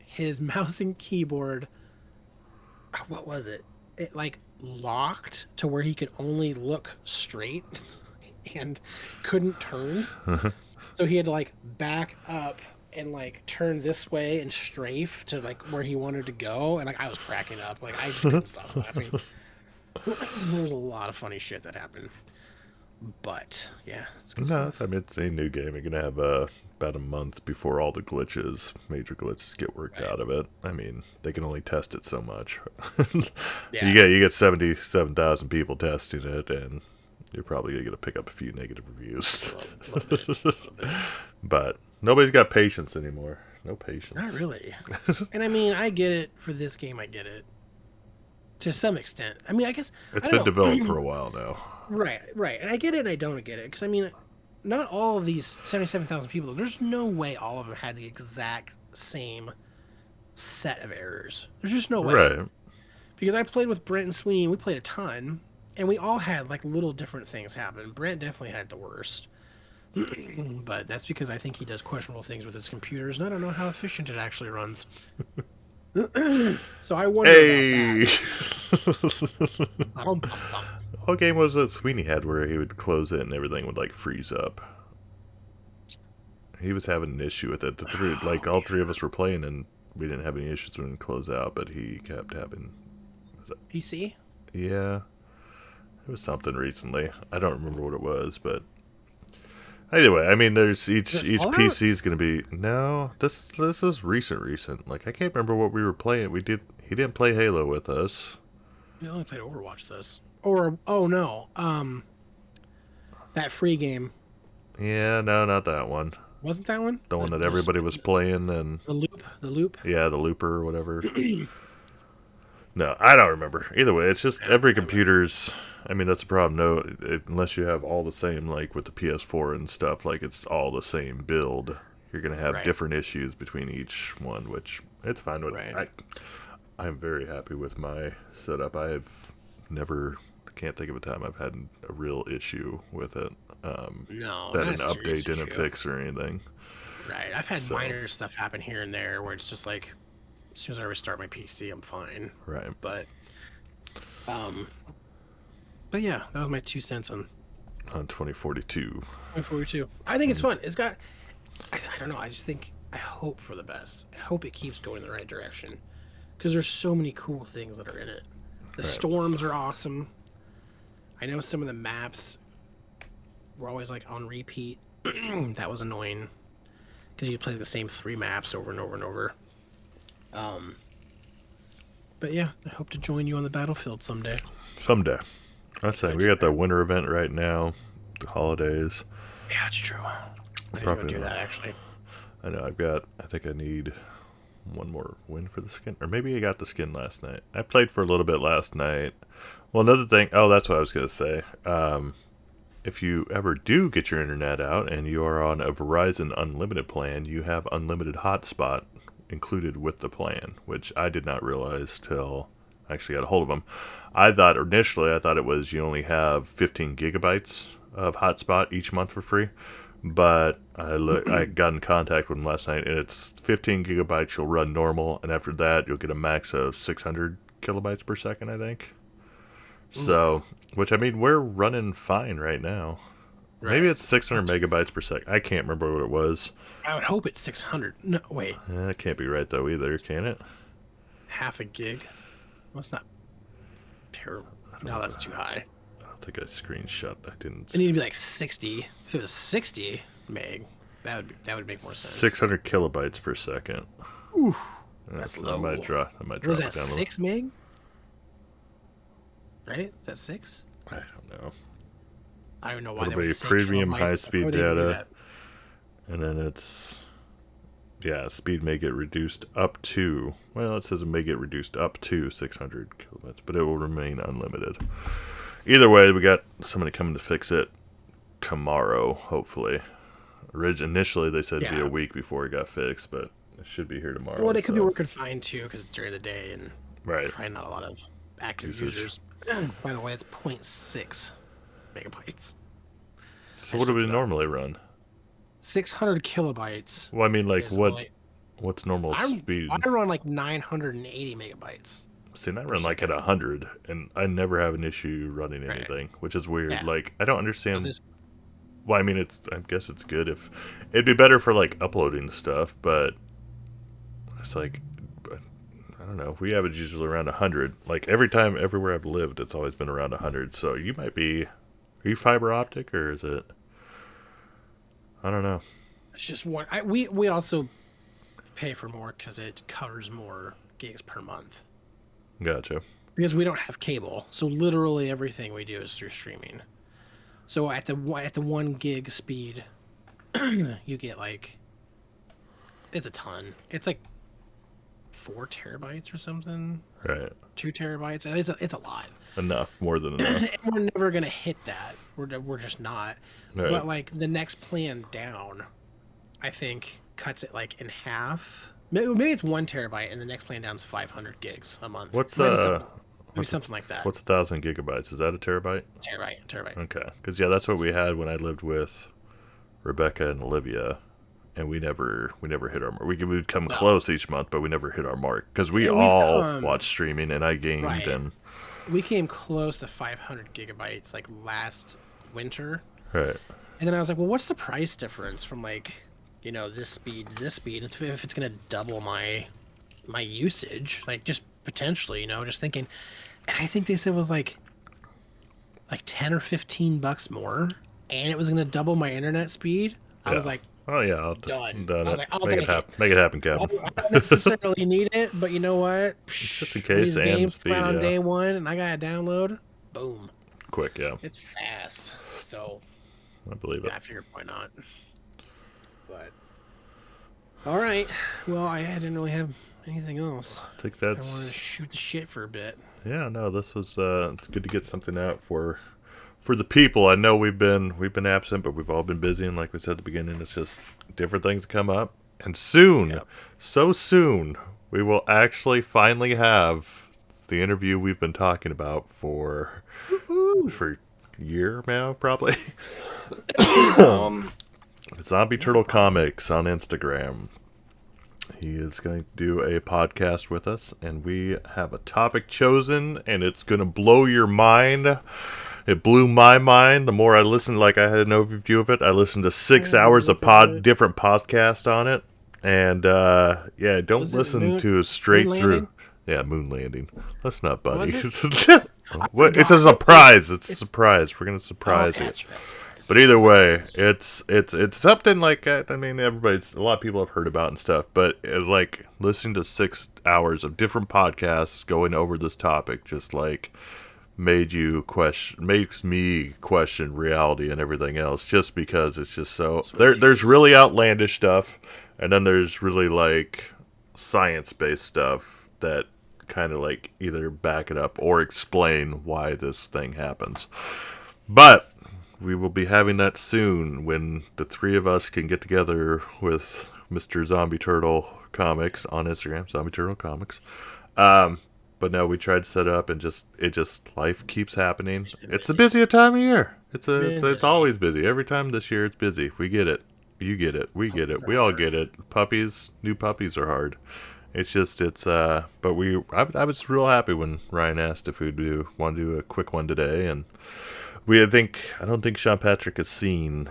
His mouse and keyboard, what was it? It like locked to where he could only look straight and couldn't turn. So he had to like back up and like turn this way and strafe to like where he wanted to go. And like I was cracking up. Like I just couldn't stop laughing. There was a lot of funny shit that happened. But yeah, it's good No, stuff. I mean, it's a new game. You're gonna have about a month before all the major glitches, get worked Right. out of it. I mean, they can only test it so much. Yeah. You get 77,000 people testing it, and you're probably gonna pick up a few negative reviews. A little bit. A little bit. But nobody's got patience anymore. No patience. Not really. And I mean, I get it for this game. I get it to some extent. I mean, I guess It's I been don't know. developed for a while now. Right, right. And I get it and I don't get it. Because, I mean, not all of these 77,000 people. There's no way all of them had the exact same set of errors. There's just no way. Right. Because I played with Brent and Sweeney, and we played a ton, and we all had like little different things happen. Brent definitely had the worst. But that's because I think he does questionable things with his computers, and I don't know how efficient it actually runs. So I wonder about Hey! that. Ba-dum-bum-bum. What game was it Sweeney had where he would close it and everything would like freeze up? He was having an issue with it. Like all three of us were playing and we didn't have any issues when it closed out, but he kept having. PC? Yeah, it was something recently. I don't remember what it was, but anyway, I mean, there's each Fallout? PC is going to be no. This is recent. Like I can't remember what we were playing. He didn't play Halo with us. We only played Overwatch this. Or oh no, that free game. Yeah, no, not that one. Wasn't that one? The one that everybody was playing and The loop. yeah, the Looper or whatever. No, I don't remember. Either way, it's just every computer's. I mean, that's the problem. No, unless you have all the same, like with the PS4 and stuff, like it's all the same build. You're gonna have Right. different issues between each one, which it's fine with. Right. I'm very happy with my setup. I've never, can't think of a time I've had a real issue with it. No, That not an a serious update didn't issue. fix or anything. Right. I've had So minor stuff happen here and there where it's just like, as soon as I restart my PC, I'm fine. right. Um, but yeah, that was my 2 cents on On 2042. 42. I think it's fun. It's got, I don't know. I just think I hope for the best. I hope it keeps going in the right direction because there's so many cool things that are in it. The Right. storms are awesome. I know some of the maps were always like on repeat. That was annoying because you play the same 3 maps over and over and over. But yeah, I hope to join you on the battlefield someday. Someday. I say we got the winter event right now, the holidays. Yeah, it's true. I need to go Probably do not. that actually. I know I think I need one more win for the skin. Or maybe I got the skin last night. I played for a little bit last night. Well, another thing, that's what I was going to say. If you ever do get your internet out and you are on a Verizon Unlimited plan, you have unlimited hotspot included with the plan, which I did not realize till I actually got a hold of them. I thought it was you only have 15 gigabytes of hotspot each month for free, but I got in contact with them last night, and it's 15 gigabytes. You'll run normal, and after that, you'll get a max of 600 kilobytes per second, I think. So, which I mean, we're running fine right now. Right. Maybe it's 600 megabytes per second. I can't remember what it was. I would hope it's 600. No, wait. That can't be right though either, can it? Half a gig? That's not terrible. No, that's too high. I don't think I screenshot. I didn't. It need to be like 60. If it was 60 meg, that would make more sense. 600 kilobytes per second. Ooh, Yeah, that's so low. I might drop Was it that down a little. 6 meg? Right? Is that 6? I don't know. I don't even know why It'll they be would say premium kilobytes. high-speed Why would they do data. that? And then it's, yeah, speed may get reduced up to, well, it says it may get reduced up to 600 kilobytes, but it will remain unlimited. Either way, we got somebody coming to fix it tomorrow, hopefully. Initially, they said it'd be Yeah. a week before it got fixed, but it should be here tomorrow. Well, they could be so- working fine too because it's during the day and Right. probably not a lot of active Usage. users. By the way, it's 0.6 megabytes. So what do we normally run? 600 kilobytes. Well, I mean, like, is what? only- What's normal speed? I run like 980 megabytes. See, and I run like at 100, and I never have an issue running Right. anything, which is weird. Yeah. Like, I don't So understand. this, Well, I mean, I guess it's good if it'd be better for like uploading stuff, but it's like, I don't know. We average usually around 100. Like everywhere I've lived, it's always been around 100. So you might be, are you fiber optic or is it? I don't know. it's just one. We also pay for more because it covers more gigs per month Gotcha. because we don't have cable. So literally everything we do is through streaming. So at the 1 gig speed, you get like, it's a ton. It's like 4 terabytes or something, Right. 2 terabytes, and it's a lot. Enough. More than enough. And we're never gonna hit that. We're just not. Right. But like the next plan down, I think cuts it like in half. Maybe it's 1 terabyte, and the next plan down is 500 gigs a month. What's Maybe what's a, something like that. what's 1,000 gigabytes? Is that a terabyte? Terabyte. Okay, because yeah, that's what we had when I lived with Rebecca and Olivia, and we never hit our mark. We'd come No, close each month, but we never hit our mark because we and we've all come watched streaming, and I gamed, right. and We came close to 500 gigabytes like last winter, right. and then I was like, well, what's the price difference from like this speed to this speed? If it's gonna double my usage, like just potentially, just thinking. And I think they said it was like 10 or $15 more, and it was gonna double my internet speed. I Yeah. was like, Oh yeah, done. done I was it. like, I'll Make take it it. happen. Make it happen, I Kevin. don't necessarily need it, but you know what? Just in When case, these and games speed. come out on Yeah. day one, and I gotta download. Boom, Quick. Yeah. it's fast. So I believe it. yeah, I figured why not. But all right, well, I didn't really have anything else. I think I wanted to that's. shoot the shit for a bit. Yeah. No, this was. It's good to get something out for the people. I know we've been absent, but we've all been busy, and like we said at the beginning, it's just different things come up, and soon, Yep. so soon, we will actually finally have the interview we've been talking about for a year now, probably. Um, Zombie Turtle Comics on Instagram. He is going to do a podcast with us, and we have a topic chosen, and it's going to blow your mind. It blew my mind. The more I listened, like I had an overview of it, I listened to 6 hours of different podcasts on it, and yeah, don't Was it listen moon- to straight moon through. landing? Yeah, moon landing. Let's not, buddy. Was What? It's forgot. a surprise. It's a surprise. We're gonna Oh, surprise okay, you. that's right. But either way, it's something like I mean, a lot of people have heard about and stuff. But like listening to 6 hours of different podcasts going over this topic, just like makes me question reality and everything else. Just because it's just so there's really outlandish stuff, and then there's really like science based stuff that kind of like either back it up or explain why this thing happens. But we will be having that soon when the three of us can get together with Mr. Zombie Turtle Comics on Instagram, Zombie Turtle Comics. But no, we tried to set up and life keeps happening. It's a busy time of year. It's always busy. Every time this year it's busy. We get it. You get it. We get it. We all get it. New puppies are hard. But I was real happy when Ryan asked if we'd want to do a quick one today, and I don't think Sean Patrick has seen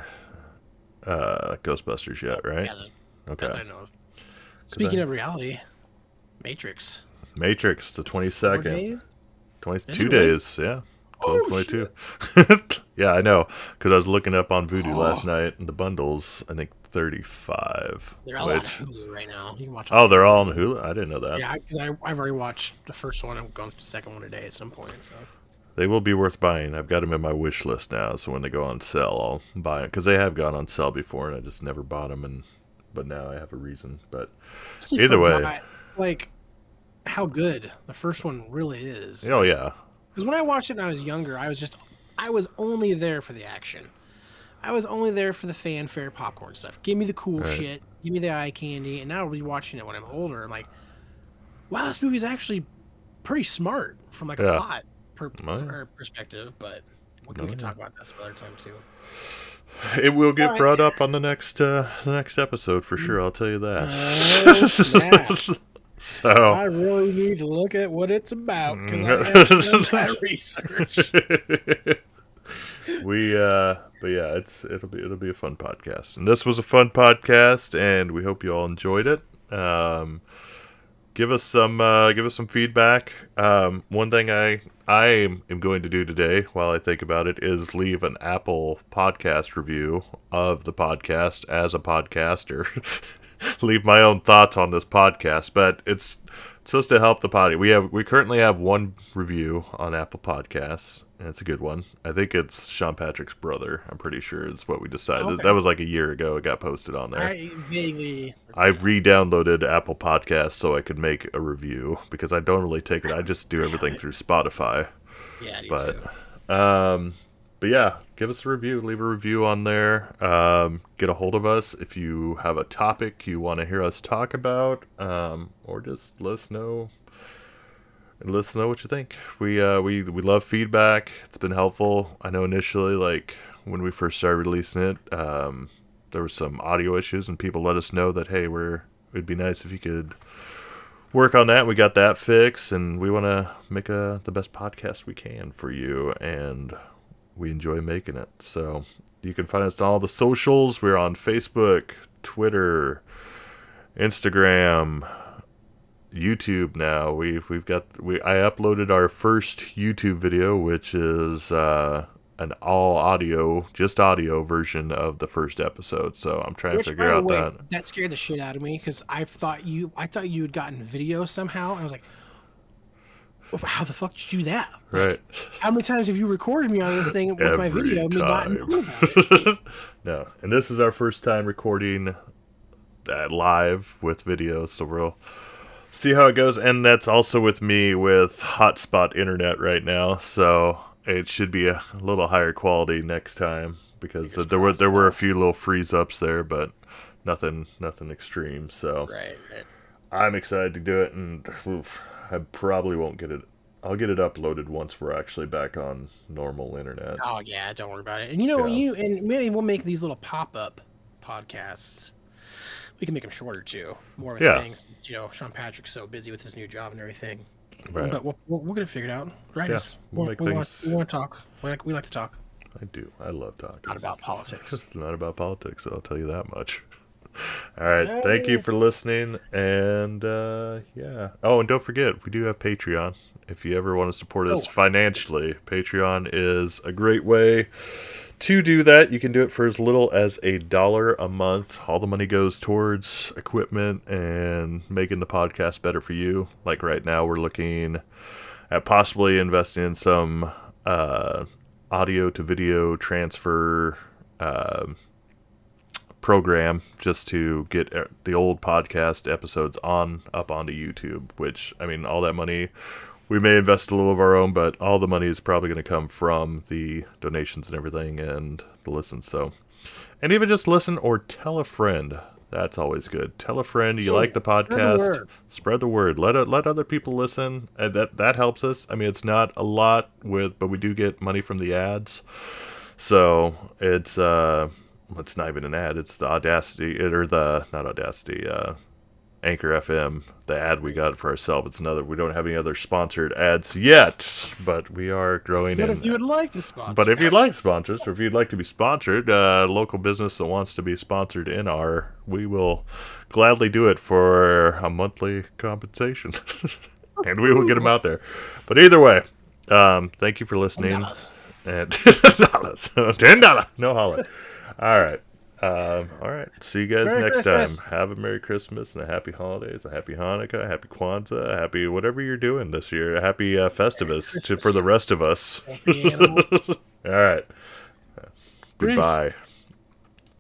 Ghostbusters yet, right? He hasn't. Okay. That I know of. Speaking of reality, Matrix. Matrix, the 4 22nd. days? 22 days, yeah. 12/22. Yeah, I know, because I was looking up on Vudu last night, and the bundles, I think 35. They're all on Hulu right now. You can watch. Oh, they're all on Hulu? I didn't know that. Yeah, because I've already watched the first one. I'm going to the second one today at some point. So They will be worth buying. I've got them in my wish list now, so when they go on sale, I'll buy them. Because they have gone on sale before, and I just never bought them, but now I have a reason. But either way. Like, how good the first one really is. Oh, yeah. Because when I watched it when I was younger, I was only there for the action. I was only there for the fanfare popcorn stuff. Give me the cool shit. Give me the eye candy. And now rewatching it when I'm older, I'm like, wow, this movie's actually pretty smart from like a plot perspective. But we can talk about that some other time too. It will get brought up on the next episode for sure. I'll tell you that. So I really need to look at what it's about because I have done my research. But yeah, it'll be a fun podcast, and this was a fun podcast, and we hope you all enjoyed it. Give us some feedback. One thing I am going to do today, while I think about it, is leave an Apple podcast review of the podcast as a podcaster. Leave my own thoughts on this podcast, but it's supposed to help the potty. We currently have one review on Apple Podcasts, and it's a good one. I think it's Sean Patrick's brother. I'm pretty sure it's what we decided. Okay. That was like a year ago. It got posted on there. I re-downloaded Apple Podcasts so I could make a review because I don't really take it. I just do everything through Spotify. Yeah, I do too. But yeah, give us a review. Leave a review on there. Get a hold of us if you have a topic you want to hear us talk about, or just let us know. And let us know what you think. We love feedback. It's been helpful. I know initially, like when we first started releasing it, there were some audio issues, and people let us know that hey, it'd be nice if you could work on that. We got that fixed, and we want to make the best podcast we can for you, and we enjoy making it. So you can find us on all the socials. We're on Facebook, Twitter, Instagram, YouTube now. I uploaded our first YouTube video, which is an all audio, just audio version of the first episode. So I'm trying to Which, figure by the out way, that. that scared the shit out of me because I thought you had gotten video somehow. And I was like, "Oh, how the fuck did you do that? Right. Like, how many times have you recorded me on this thing with my Every video, me not time. knowing about it?" No. And this is our first time recording that live with video, so we'll see how it goes. And that's also with me with hotspot internet right now, so it should be a little higher quality next time because there were a few little freeze ups there, but nothing extreme. So Right, right. I'm excited to do it, and I probably won't get it. I'll get it uploaded once we're actually back on normal internet. Oh yeah, don't worry about it. And you know, Yeah. and maybe we'll make these little pop-up podcasts. We can make them shorter too, more of a Yeah. thing. Since, Sean Patrick's so busy with his new job and everything. Right. But we're gonna figure it out. Right? Yeah. We'll make things. We want to talk. We like to talk. I do. I love talking. Not about politics. It's not about politics, so I'll tell you that much. All right. Thank you for listening. And yeah. Oh, and don't forget, we do have Patreon. If you ever want to support us financially, Patreon is a great way to do that. You can do it for as little as $1 a month. All the money goes towards equipment and making the podcast better for you. Like right now, we're looking at possibly investing in some audio to video transfer program just to get the old podcast episodes up onto YouTube, which, I mean, all that money, we may invest a little of our own, but all the money is probably going to come from the donations and everything and the listens. So, and even just listen or tell a friend. That's always good. Tell a friend you like the podcast. Spread the word. Let other people listen. And that helps us. I mean, it's not a lot but we do get money from the ads. So it's not even an ad. It's the Audacity, not Audacity, Anchor FM, the ad we got for ourselves. We don't have any other sponsored ads yet, but we are growing. But if you would like to sponsor, but if you'd like sponsors, or if you'd like to be sponsored, local business that wants to be sponsored we will gladly do it for a monthly compensation, and we will get them out there. But either way, thank you for listening. And $10, no holla. All right. All right. See you guys Merry next Christmas. time. Have a Merry Christmas and a Happy Holidays, a Happy Hanukkah, a Happy Kwanzaa, a Happy whatever you're doing this year. A Happy Festivus for the rest of us. All right. Goodbye.